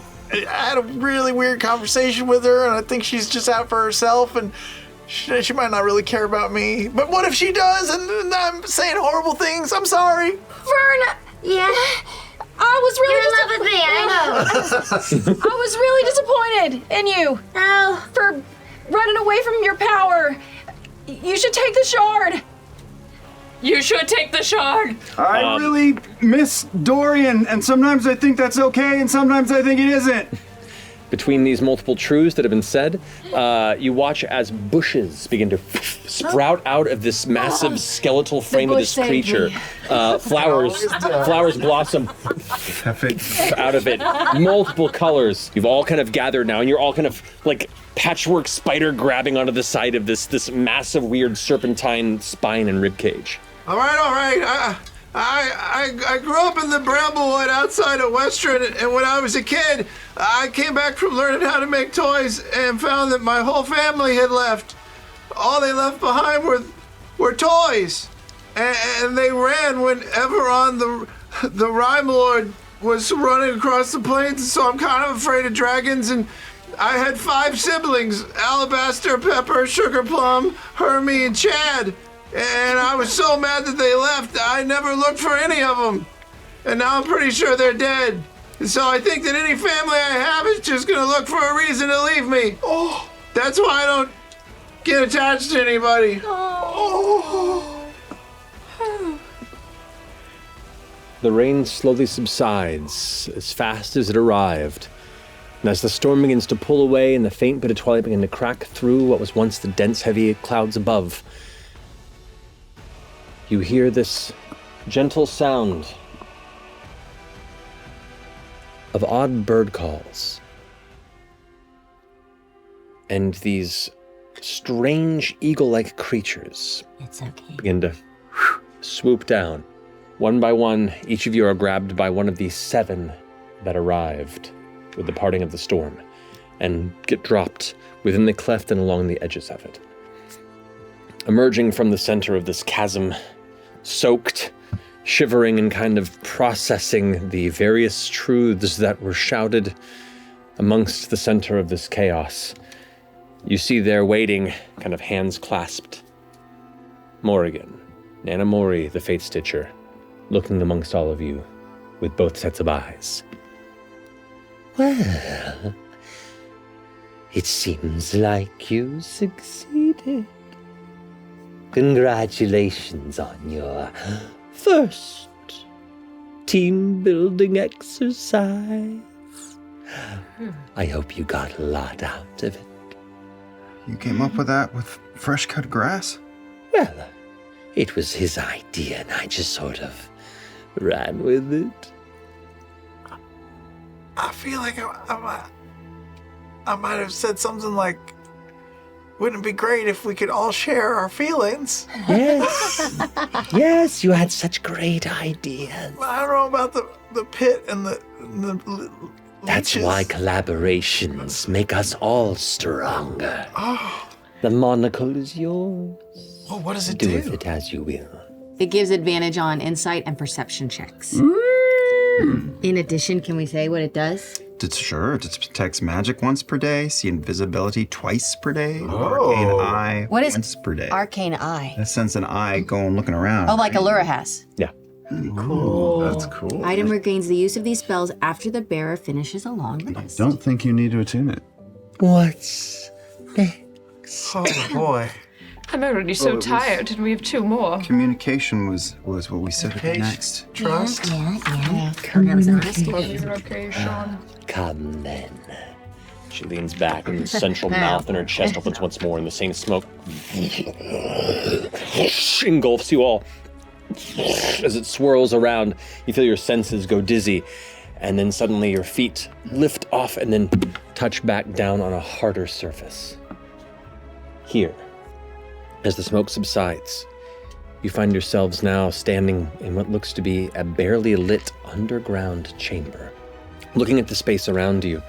had a really weird conversation with her, and I think she's just out for herself, and she might not really care about me. But what if she does, and I'm saying horrible things? I'm sorry. Vern, yeah, I was really you're in love with me, I know. I was really disappointed in you Oh, for running away from your power. You should take the shard. You should take the shard. I really miss Dorian, and sometimes I think that's okay, and sometimes I think it isn't. Between these multiple truths that have been said, you watch as bushes begin to sprout out of this massive skeletal frame of bush this saved creature. me. Flowers blossom out of it. Multiple colors. You've all kind of gathered now, and you're all kind of like patchwork spider grabbing onto the side of this massive, weird serpentine spine and rib cage. All right. I grew up in the Bramblewood outside of Western, and when I was a kid, I came back from learning how to make toys and found that my whole family had left. All they left behind were toys, and they ran whenever on the Rhyme Lord was running across the plains, so I'm kind of afraid of dragons, and I had 5 siblings, Alabaster, Pepper, Sugar Plum, Hermie, and Chad. And I was so mad that they left, I never looked for any of them. And now I'm pretty sure they're dead. So I think that any family I have is just gonna look for a reason to leave me. Oh, that's why I don't get attached to anybody. The rain slowly subsides as fast as it arrived. And as the storm begins to pull away and the faint bit of twilight begins to crack through what was once the dense, heavy clouds above, you hear this gentle sound of odd bird calls. And these strange eagle-like creatures It's okay. begin to swoop down. One by one, each of you are grabbed by one of these 7 that arrived with the parting of the storm and get dropped within the cleft and along the edges of it. Emerging from the center of this chasm, soaked, shivering and kind of processing the various truths that were shouted amongst the center of this chaos, you see there waiting, kind of hands clasped, Morrigan, Nana Mori, the Fate Stitcher, looking amongst all of you with both sets of eyes. Well, it seems like you succeeded. Congratulations on your first team-building exercise. I hope you got a lot out of it. You came up with that with fresh-cut grass? Well, it was his idea, and I just sort of ran with it. I feel like I might have said something like, wouldn't it be great if we could all share our feelings? Yes. Yes, you had such great ideas. I don't know about the pit and the That's leeches. why collaborations make us all stronger. Oh, The monocle is yours. well, what does it Do do? with it as you will. It gives advantage on insight and perception checks. In addition, can we say what it does? Sure, it detects magic once per day, see invisibility twice per day, arcane eye What is once per day. Arcane Eye? That sends an eye going looking around. Oh, like Allura has. Yeah. Cool. That's cool. Item regains the use of these spells after the bearer finishes a long rest. Don't think you need to attune it. What's next? Oh boy. I'm already so tired, and we have 2 more. Communication was what we said would be next. Trust. Yeah. Come then. She leans back, and the central mouth in her chest opens once more, and the same smoke engulfs you all. As it swirls around, you feel your senses go dizzy, and then suddenly your feet lift off and then touch back down on a harder surface. Here, as the smoke subsides, you find yourselves now standing in what looks to be a barely lit underground chamber. Looking at the space around you,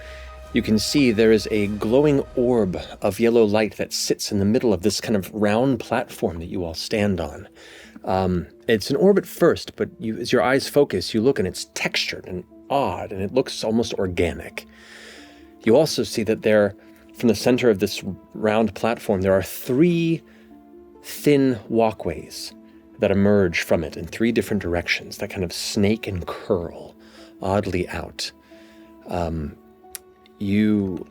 you can see there is a glowing orb of yellow light that sits in the middle of this kind of round platform that you all stand on. It's an orb at first, but as your eyes focus, you look and it's textured and odd, and it looks almost organic. You also see that there, from the center of this round platform, there are 3 thin walkways that emerge from it in 3 different directions that kind of snake and curl oddly out. You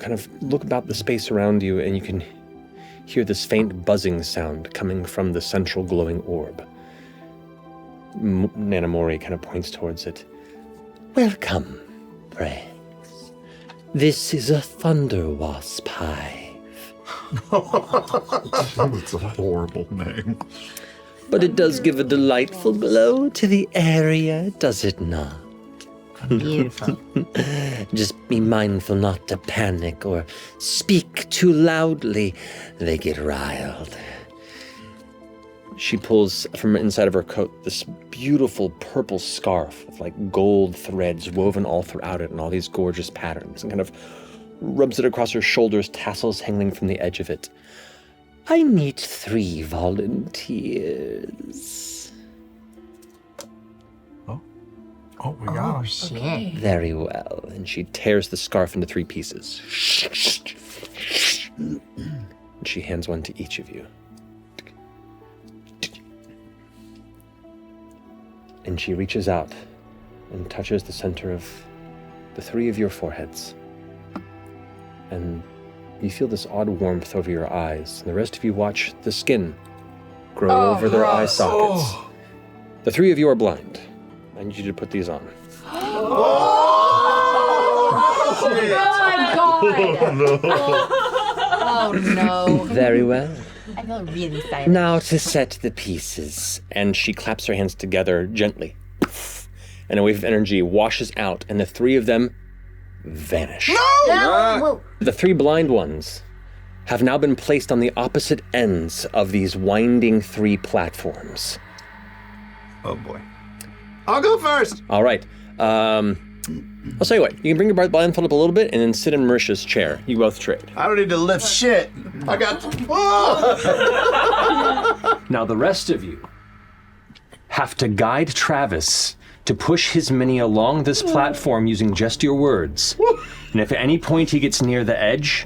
kind of look about the space around you, and you can hear this faint buzzing sound coming from the central glowing orb. Nana Mori kind of points towards it. Welcome, friends. This is a thunder wasp hive. That's a horrible name. But it does give a delightful glow to the area, does it not? Beautiful. Just be mindful not to panic or speak too loudly. They get riled. She pulls from inside of her coat this beautiful purple scarf with like gold threads woven all throughout it and all these gorgeous patterns, and kind of rubs it across her shoulders, tassels hanging from the edge of it. I need 3 volunteers. Oh, we got him. Shit. Very well. And she tears the scarf into 3 pieces. And she hands one to each of you. And she reaches out and touches the center of the three of your foreheads. And you feel this odd warmth over your eyes, and the rest of you watch the skin grow over their eye sockets. The three of you are blind. I need you to put these on. Oh my god! Oh no. Very well. I feel really excited. Now to set the pieces. And she claps her hands together gently. And a wave of energy washes out, and the three of them vanish. No! The three blind ones have now been placed on the opposite ends of these winding three platforms. Oh boy. I'll go first. All right. I'll tell you what. You can bring your blindfold up a little bit and then sit in Marisha's chair. You both trade. I don't need to lift shit. I got. Now the rest of you have to guide Travis to push his mini along this platform using just your words. And if at any point he gets near the edge,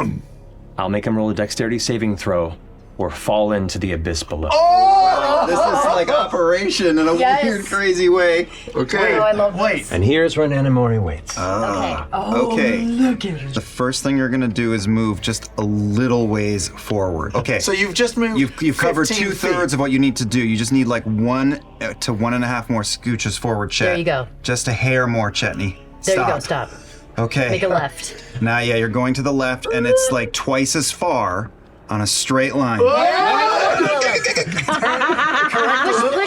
I'll make him roll a dexterity saving throw or fall into the abyss below. Wow, this is like operation in a weird, crazy way. Okay. Oh, I love this. And here's where Nanamori waits. Okay. Look at it. The first thing you're gonna do is move just a little ways forward. Okay. So you've just moved. You've covered 15 2/3 of what you need to do. You just need like 1 to 1.5 more scooches forward, Chet. There you go. Just a hair more, Chetney. There you go, stop. Okay. Make a left. Now, yeah, you're going to the left, and it's like twice as far on a straight line. Push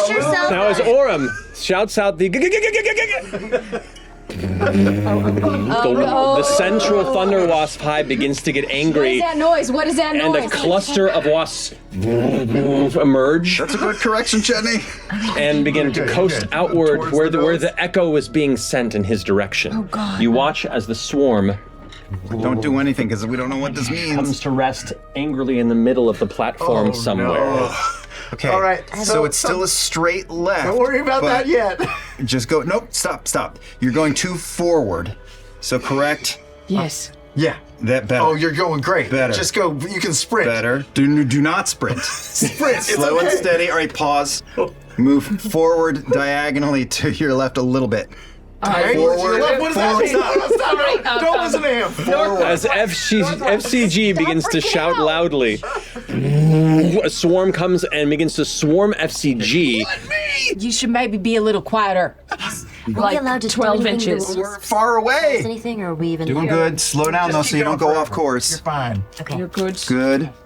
yourself. Now as Orem shouts out the the central thunder wasp hive begins to get What angry, is that noise? What is that and noise? a cluster of wasps emerge That's a good correction, Chetney. and begin to coast outward where the echo is being sent in his direction. Oh, God. You watch as the swarm Don't do anything, because we don't know what this means. comes to rest angrily in the middle of the platform somewhere. Okay. All right, So so- it's still a straight left. Don't worry about but that yet. Just go. Nope. Stop. You're going too forward. So correct. Yes. Yeah. That better. Oh, you're going great. Better. Just go. You can sprint. Better. Do not sprint. Sprint. It's Slow and okay. steady. All right. Pause. Move forward diagonally to your left a little bit. Forward. What does that Forward. mean? Stop. Don't listen to him. Forward. As FCG begins to shout loudly, a swarm comes and begins to swarm FCG. You should maybe be a little quieter. Are we Like allowed to 12 do anything inches. to We're far away. anything, or are we even Doing good. Slow down though, Just so you keep don't going go off forever. course. You're fine. Okay. You're good.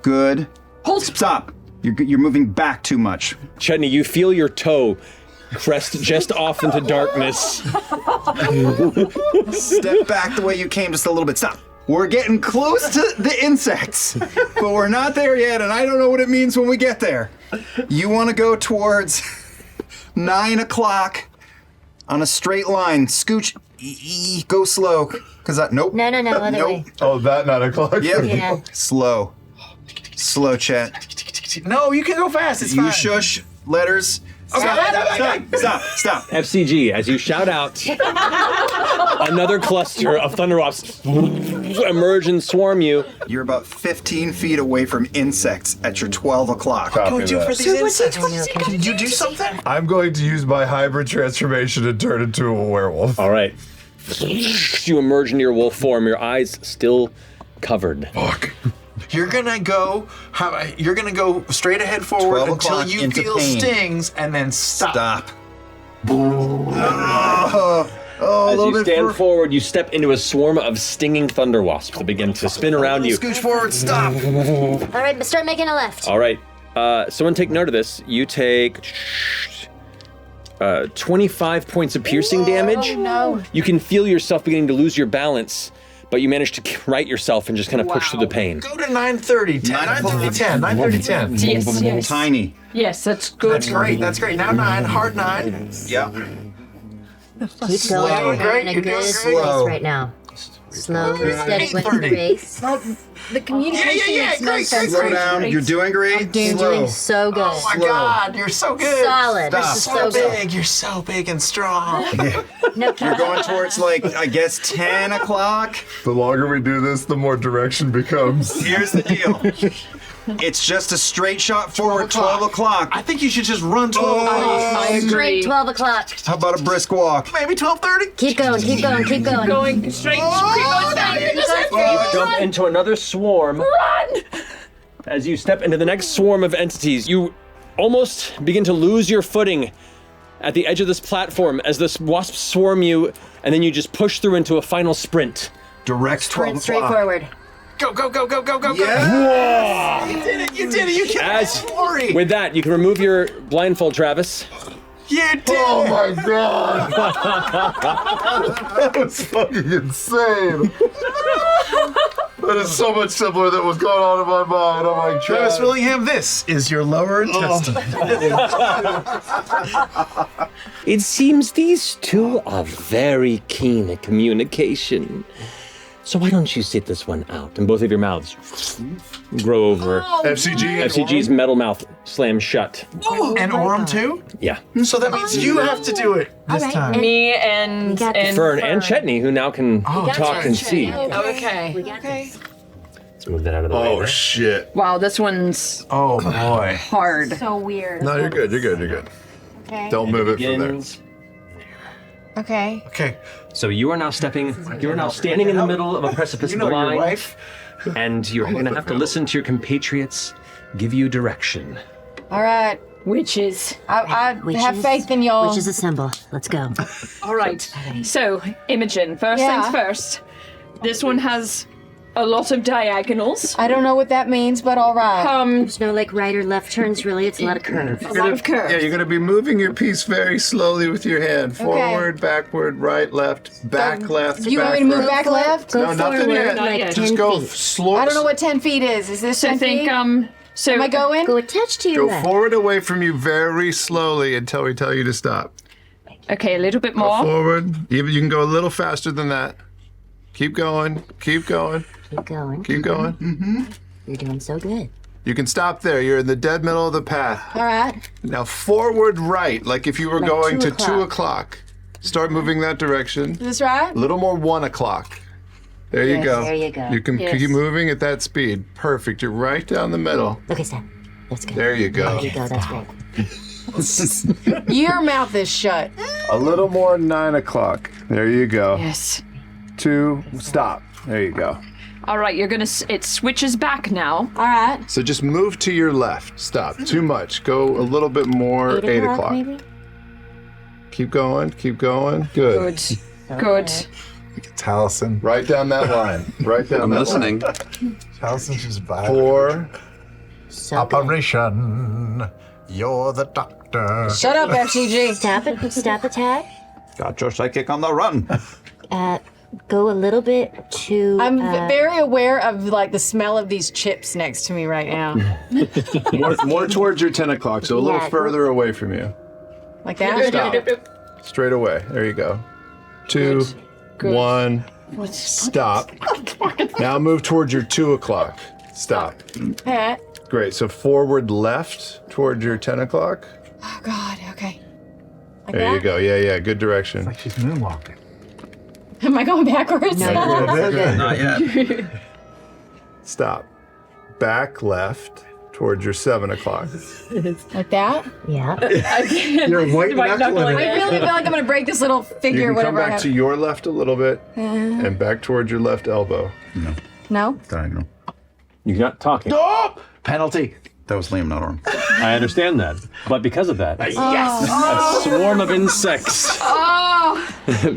Good. Hold. Stop. You're moving back too much. Chetney, you feel your toe crest just off into darkness. Step back the way you came just a little bit. Stop. We're getting close to the insects, but we're not there yet, and I don't know what it means when we get there. You want to go towards 9 o'clock on a straight line. Scooch. Go slow. Because nope. No, other Nope. way. Oh, that 9 o'clock. Yep. Yeah. Slow, Chet. No, you can go fast. It's You fine. shush letters. Stop. FCG, as you shout out, another cluster of thunder wasps emerge and swarm you. You're about 15 feet away from insects at your 12 o'clock. What can we do for these insects? Okay. Can you do something? I'm going to use my hybrid transformation and turn into a werewolf. All right. You emerge into your wolf form, your eyes still covered. Fuck. You're gonna go. You're gonna go straight ahead forward 12 until o'clock you into feel pain. stings, and then stop. Oh, a As little you bit stand forward, you step into a swarm of stinging thunder wasps that begin to spin around you. Scooch forward. Stop. All right, but start making a left. All right. Someone take note of this. You take 25 points of piercing damage. Oh no. You can feel yourself beginning to lose your balance, but you manage to right yourself and just kind of push through the pain. Go to 9:30, 10, 9:30, 10, 9:30, 10. Yes. Tiny. Yes, that's good. That's great. Now 9, hard 9. Yeah. Keep going. We're Great, in a you're good doing pace great. right now. Slow and steady with the 8:30. pace. Like the communication Yeah, makes no great, sense. Slow down. You're doing great. You're doing so good. Oh my God, you're so good. Solid. Stop. This is So so good. big. You're so big and strong. No, You're going towards like, I guess, 10 o'clock. The longer we do this, the more direction becomes. Here's the deal. It's just a straight shot forward, 12 o'clock. I think you should just run 12 o'clock. I agree. Straight 12 o'clock. How about a brisk walk? Maybe 12:30. Keep going, keep going, keep going. Going straight. Keep going down. You're just Jump into another swarm. run. As you step into the next swarm of entities, you almost begin to lose your footing at the edge of this platform as this wasps swarm you, and then you just push through into a final sprint. Direct 12 o'clock. Straight forward. Go, go, go, go, go, go, go. Yeah. You did it, you did it, you can't worry. With that, you can remove your blindfold, Travis. You did Oh it. my god! That was fucking insane! That is so much simpler than what's going on in my mind. Oh my god. Travis Willingham, this is your lower intestine. It seems these two are very keen at communication. So why don't you sit this one out? And both of your mouths grow over. FCG. FCG's metal mouth slams shut. And Orem too? Yeah. So that means you have to do it this right, time. Me and got this. Fern and Chetney, who now can talk and see. Okay. We got this. Let's move that out of the way. Oh there. shit. Wow, this one's Oh boy. hard. So weird. No, you're good. You're good. You're good. Okay. Don't move it from there. Begins. Okay. Okay. So you are now standing in the middle of a precipice You know your blind, wife. and you're going to have to listen to your compatriots give you direction. All right. Witches. I have Witches- faith in y'all. Witches assemble. Let's go. All right. So, Imogen, first Yeah. things first. This one has a lot of diagonals. I don't know what that means, but all right. There's no like right or left turns, really. It's a lot of curves. A lot of curves. Yeah, you're going to be moving your piece very slowly with your hand. Forward, backward, right, left, back, left, You back, want me to move right. back left? Go No, nothing forward yet. Not like yet. 10 Just go feet. slow. I don't know what 10 feet is. Is this So 10 think, feet? so Am I going? Go attached to your Go left. forward away from you very slowly until we tell you to stop. Okay, a little bit Go more. forward. You can go a little faster than that. Keep going. Keep going. Keep going. Keep going. You're doing so good. You can stop there. You're in the dead middle of the path. All right. Now forward right, like if you were Like going 2 to 2 o'clock. Start moving that direction. Is this right? A little more 1 o'clock. There you go. there you go. You can Yes. keep moving at that speed. Perfect. You're right down the middle. Okay, Sam. Let's go. There you go. There you go. That's great. Your mouth is shut. A little more 9 o'clock. There you go. Yes. 2, stop. There you go. All right, you're gonna. It switches back now. All right. So just move to your left. Stop. Too much. Go a little bit more. 8 o'clock. maybe? Keep going. Keep going. Good. Good. Good. It's Allison. Right down that line. Right down I'm that listening. Allison's just line. vibing. 4. So good. Operation. You're the doctor. Shut up, FCG. Stop it. Stop attack. Got your psychic on the run. Go a little bit to. I'm very aware of like the smell of these chips next to me right now. More towards your 10 o'clock, so a little Yeah. further away from you. Like that. Stop. Straight away. There you go. 2, 1, stop. Now move towards your 2 o'clock. Stop. All right. Great. So forward left towards your 10 o'clock. Oh God. Okay. Like There you that? go. Yeah. Good direction. Like she's moonwalking. Am I going backwards? No, Not yet. Stop. Back left towards your 7 o'clock. Like that? Yeah. You're white knuckling I it. really feel like I'm gonna break this little You figure, can come whatever I back have. to your left a little bit and back towards your left elbow. No? Diagonal. You're not talking. Penalty. That was Liam, not Orm. I understand that, but because of that, a swarm of insects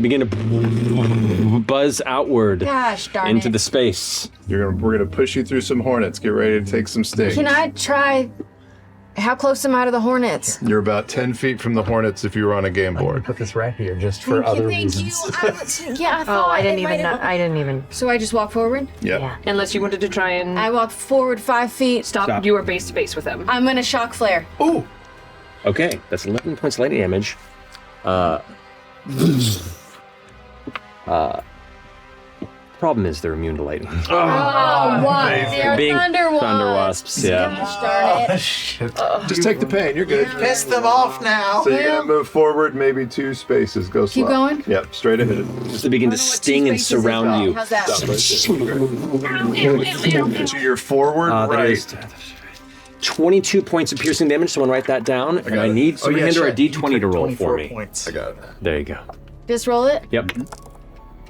begin to buzz outward Gosh darn Oh, into it. the space. We're gonna push you through some hornets. Get ready to take some sting. Can I try? How close am I to the hornets? You're about 10 feet from the hornets if you were on a game board. Put this right here just for other reasons. Yeah, I thought I didn't even. So I just walk forward? Yep. Yeah. Unless you wanted to try and I walk forward 5 feet. stop. You were base to base with them. I'm gonna shock flare. Ooh. Okay, that's 11 points of lightning damage. problem is they're immune to lightning. what? They're Being thunder wasps, yeah. Darn it. Shit. Just take the pain. You're good. Piss them off now. So you're gonna move forward maybe 2 spaces. Go slow. Keep going? Yep, straight ahead. Just to begin to sting and surround you. How's that? To your forward That right. is 22 points of piercing damage. Someone write that down. And I need someone hand her a d20 to roll for me. Points. I got it. There you go. Just roll it. Yep.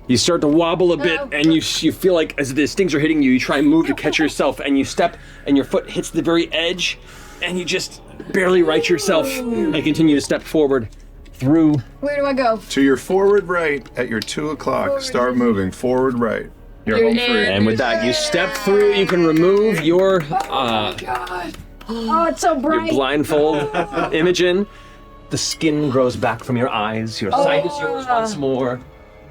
You start to wobble a bit, and you feel like as the stings are hitting you, you try and move to catch yourself, and you step, and your foot hits the very edge, and you just barely right yourself, and continue to step forward through. Where do I go? To your forward right at your 2 o'clock. Start moving forward right. You're home free. And with that, you step through. You can remove your Oh, it's so your bright. blindfold, Imogen. The skin grows back from your eyes. Your sight is yours once more.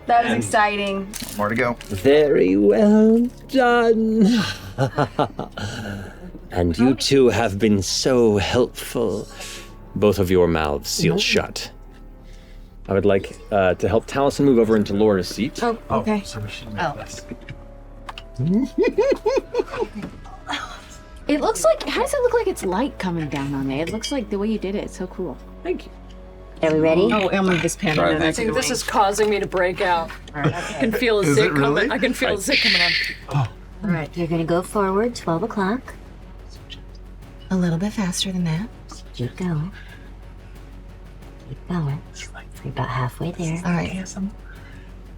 That is exciting. More to go. Very well done. And you two have been so helpful. Both of your mouths sealed shut. I would like to help Taliesin move over into Laura's seat. Oh, okay. It looks like, how does it look like it's light coming down on me? It looks like the way you did it. It's so cool. Thank you. Are we ready? Oh, I'll move this pen. Right, and then I I I think this is causing me to break out. I can feel a Is zit it really? coming. I can feel a zit coming on. All right, you're gonna go forward 12 o'clock. A little bit faster than that. Keep going. Keep going. You're about halfway there. All right.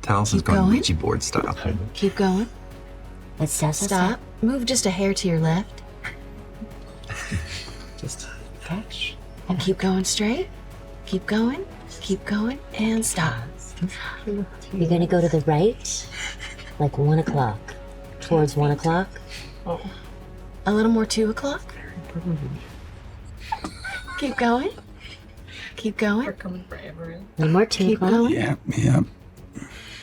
Talison's Keep going going. Ouija board style. Keep going. Let's Stop. Move just a hair to your left. Just Catch. And keep going straight. Keep going. Keep going. And stop. You're gonna go to the right, like 1 o'clock. Towards 1 o'clock. A little more 2 o'clock. Keep going. Keep going. One more 2 Keep o'clock. going. Yeah, yeah.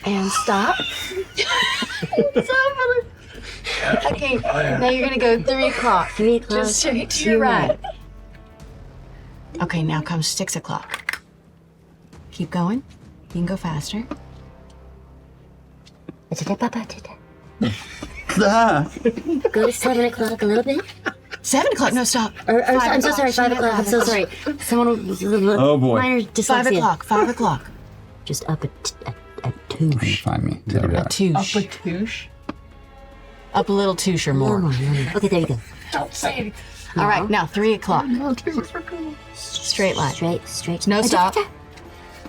And stop. Okay, now you're gonna go 3 o'clock. 3 o'clock. Just straight to your right. Okay, now comes 6 o'clock. Keep going. You can go faster. Go to 7 o'clock a little bit. 7 o'clock, no, stop. I'm so sorry, 5 o'clock. I'm so sorry. Someone Oh, boy. minor 5 dyslexia. o'clock, 5 o'clock. Just up a touche. Find me. A touche. Up a touche. Up a little touche or more. Okay, there you go. Don't say anything. All right, now 3 o'clock. Straight line. Straight. No stop.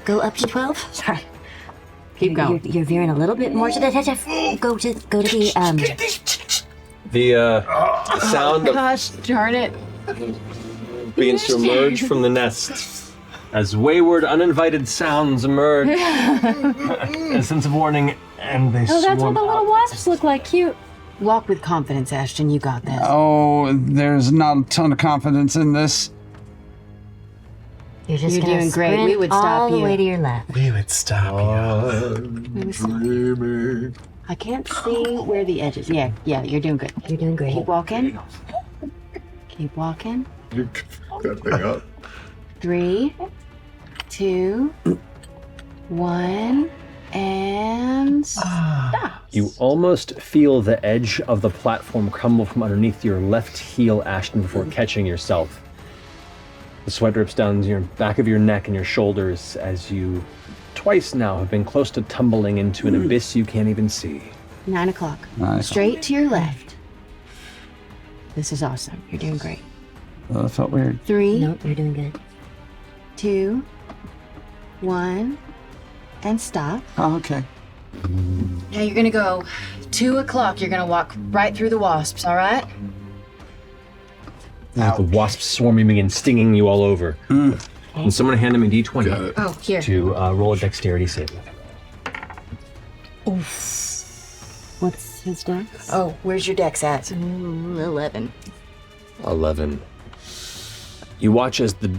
Go up to 12. Sorry. Keep going. You're veering a little bit more to the Go to the The sound of Gosh, darn it. begins to emerge from the nest as wayward, uninvited sounds emerge. A sense of warning, and they Oh, that's what swarm the little up. wasps look like. Cute. Walk with confidence, Ashton. You got this. Oh, there's not a ton of confidence in this. You're just You're gonna doing great. sprint We would stop all the you. way to your left. We would stop Dreaming. I can't see where the edge is. Yeah, you're doing good. You're doing great. Keep walking. Keep walking. You that thing up. 3, 2, 1, and stop. You almost feel the edge of the platform crumble from underneath your left heel, Ashton, before catching yourself. The sweat drips down your back of your neck and your shoulders as you twice now have been close to tumbling into an abyss you can't even see. 9 o'clock. Nice. Straight to your left. This is awesome. You're doing great. That felt weird. 3, Nope, you're doing good. 2, 1, and stop. Oh, okay. Now you're gonna go 2 o'clock. You're gonna walk right through the wasps, all right? As the wasps swarming begin stinging you all over. And someone hand him a d20 Oh, here. to roll a dexterity save. What's his dex? Oh, where's your dex at? 11. 11. You watch as the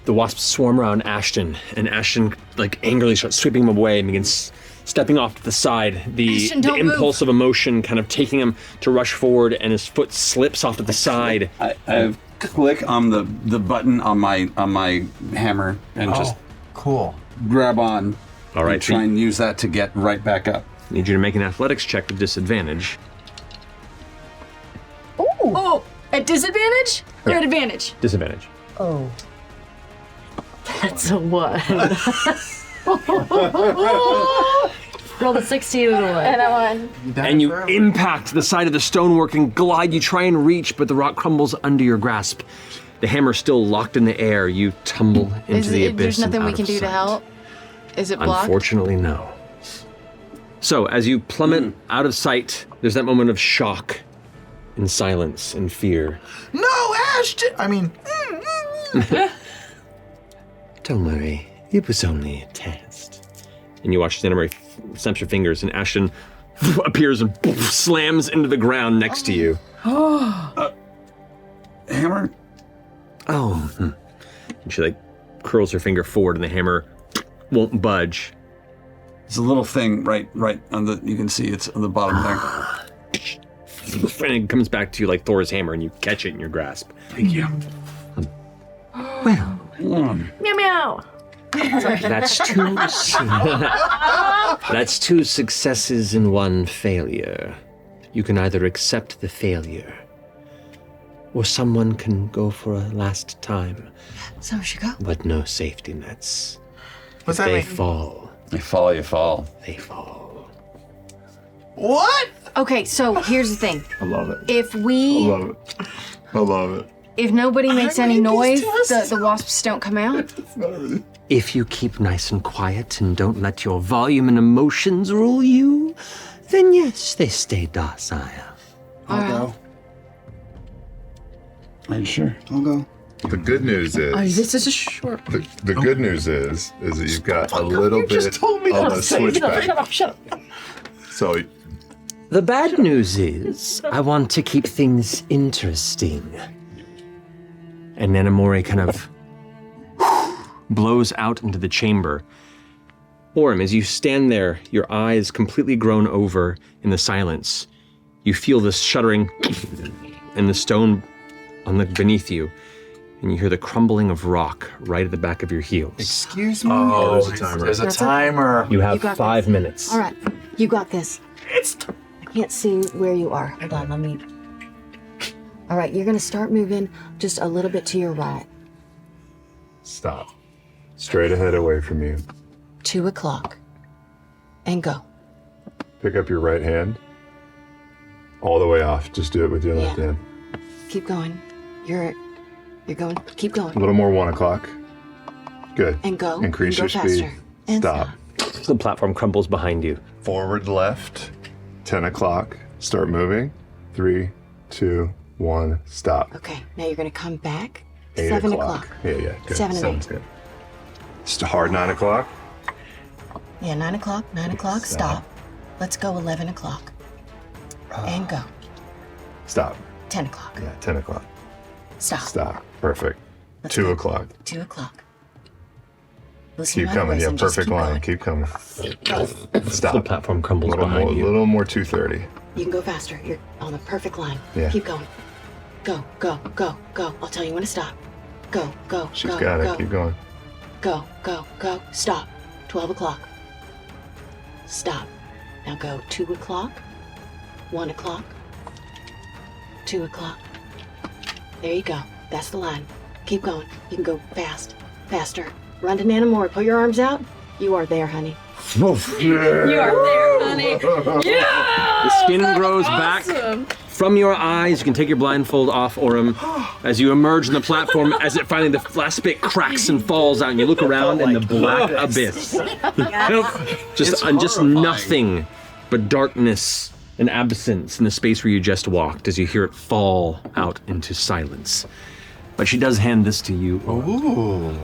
wasps swarm around Ashton, and Ashton like angrily starts sweeping him away and begins stepping off to the side. The Ashton, don't impulse of emotion kind of taking him to rush forward, and his foot slips off to the side. I click on the button on my hammer and just Cool. grab on. All right, And try and use that to get right back up. Need you to make an athletics check with disadvantage. Oh, at disadvantage or at advantage? Disadvantage. Oh. That's a 1. Rolled a 16 and a 1. And I won. And you impact the side of the stonework and glide. You try and reach, but the rock crumbles under your grasp. The hammer still locked in the air. You tumble into the abyss. There's nothing and we out can of do to sight. help? Is it blocked? Unfortunately, no. So, as you plummet out of sight, there's that moment of shock and silence and fear. No, Ashton! I mean, Don't worry, it was only a test. And you watch Xanamari snaps her fingers, and Ashton appears and slams into the ground next to you. Hammer? Oh. And she curls her finger forward, and the hammer won't budge. It's a little thing right on the, you can see it's on the bottom there. And it comes back to you like Thor's hammer, and you catch it in your grasp. Thank you. Well, Meow meow. that's two. That's 2 successes and 1 failure. You can either accept the failure, or someone can go for a last time. So she go. But no safety nets. what's If that they mean? fall, You fall, you fall. they fall. What? Okay, so here's the thing. I love it. If I we, love it. I love it. if nobody makes any made these noise, tests. the wasps don't come out. If you keep nice and quiet and don't let your volume and emotions rule you, then yes, they stay docile. I'll go. Are you sure? I'll go. The good news is, This is a short. the good news is that you've got a little bit just told me of not a to say no. switchback. Shut up. So The bad news is, I want to keep things interesting. And Nanamori kind of blows out into the chamber. Orem, as you stand there, your eyes completely grown over in the silence, you feel this shuddering in the stone beneath you, and you hear the crumbling of rock right at the back of your heels. Excuse me? Oh, there's a timer. There's a That's timer. You have You got 5 minutes. All right, you got this. I can't see where you are. Hold on, let me. All right, you're gonna start moving just a little bit to your right. stop. Straight ahead away from you. 2 o'clock. And go. Pick up your right hand. All the way off. Just do it with your left Yeah. hand. Keep going. You're going. Keep A going. little more 1 o'clock. Good. And go. Increase and your go speed. faster. And Stop. The platform crumbles behind you. Forward left. 10 o'clock. Start moving. 3, 2, 1. Stop. Okay, now you're gonna come back. 8 7 o'clock. o'clock. Yeah. Good. 7 and 7's 8. good. Just a hard 9 o'clock. Yeah, 9 o'clock. 9 o'clock. Stop. Let's go 11 o'clock. And go. Stop. 10 o'clock. Yeah. 10 o'clock. Stop. Stop. Perfect. Let's 2 go. o'clock. 2 o'clock. Listen Keep to my coming. voice Yeah. and just Perfect keep line. going. Keep coming. The Stop. platform crumbles A behind you. little more 230. You can go faster. You're on the perfect line. Yeah. Keep going. Go, go, go, go. I'll tell you when to stop. Go, go, She's go, got it. go. Keep going. Go, go, go. Stop. 12 o'clock. Stop. Now go 2 o'clock, 1 o'clock, 2 o'clock. There you go. That's the line. Keep going. You can go fast. Faster. Run to Nanamori. Put your arms out. You are there, honey. You are there, honey. Yeah! The skin grows back from your eyes. You can take your blindfold off, Orem, as you emerge on the platform. As it finally, the last bit cracks and falls out, and you look around in the black abyss. Just nothing but darkness and absence in the space where you just walked. As you hear it fall out into silence. But she does hand this to you. Ooh.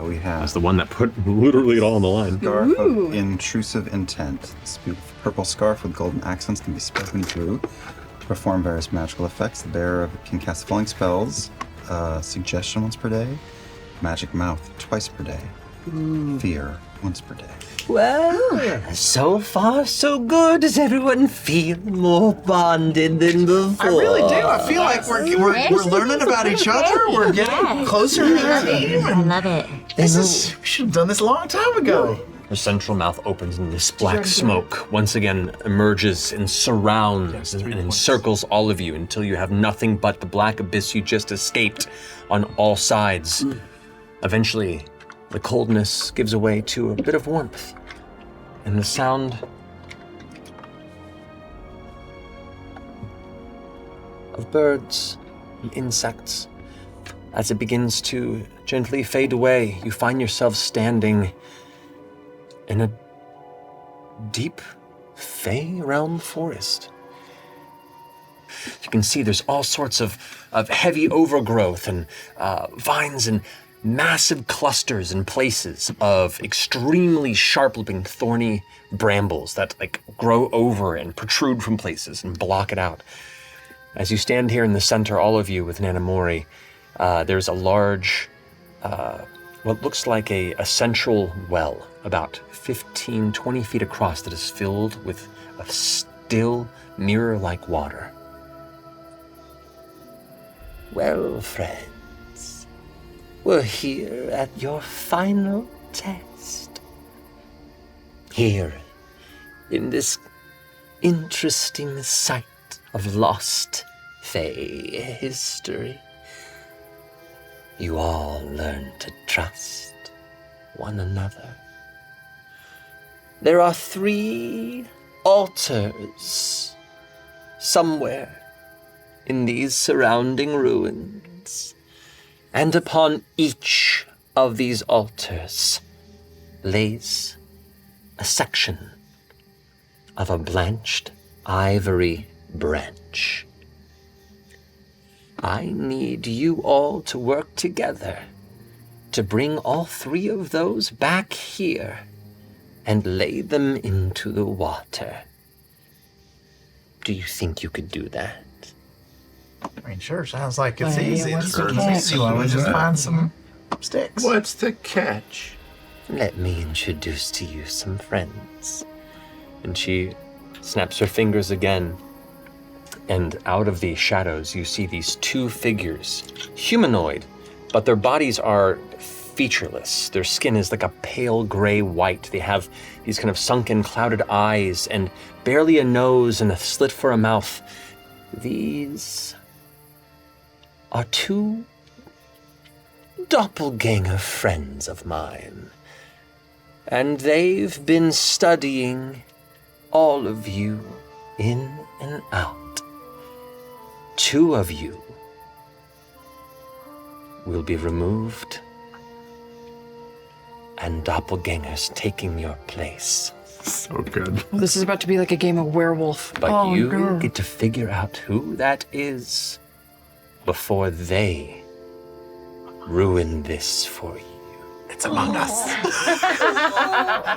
We have As the one that put literally it all on the line. Scarf of Intrusive Intent. This beautiful purple scarf with golden accents can be spoken through. Perform various magical effects. The bearer can cast falling spells, suggestion once per day, magic mouth twice per day, fear once per day. Well, so far so good. Does everyone feel more bonded than before? I really do. I feel like we're learning about each other. We're getting closer to the team. I love it. We should have done this a long time ago. Her central mouth opens and this black smoke once again emerges and surrounds and encircles all of you until you have nothing but the black abyss you just escaped on all sides. Eventually, the coldness gives way to a bit of warmth, and the sound of birds and insects. As it begins to gently fade away, you find yourself standing in a deep Fey Realm forest. You can see there's all sorts of heavy overgrowth and vines and massive clusters and places of extremely sharp-looking thorny brambles that grow over and protrude from places and block it out. As you stand here in the center, all of you with Nanamori, there's a large, what looks like a central well, about 15, 20 feet across, that is filled with a still, mirror-like water. Well, friends, we're here at your final test. Here, in this interesting site of lost Fey history, you all learn to trust one another. There are 3 altars somewhere in these surrounding ruins, and upon each of these altars lays a section of a blanched ivory branch. I need you all to work together to bring all 3 of those back here and lay them into the water. Do you think you could do that? I mean, sure, sounds like it's Well, easy. what's It's the an catch? easy one. We just find some sticks. What's the catch? Let me introduce to you some friends. And she snaps her fingers again, and out of the shadows you see these 2 figures, humanoid, but their bodies are featureless. Their skin is like a pale gray white. They have these kind of sunken, clouded eyes and barely a nose and a slit for a mouth. These are 2 doppelganger friends of mine, and they've been studying all of you in and out. 2 of you will be removed, and doppelgangers taking your place. So good. Well, this is about to be like a game of werewolf. But you get to figure out who that is before they ruin this for you. It's among us.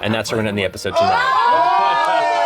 And that's where we're going to end the episode tonight.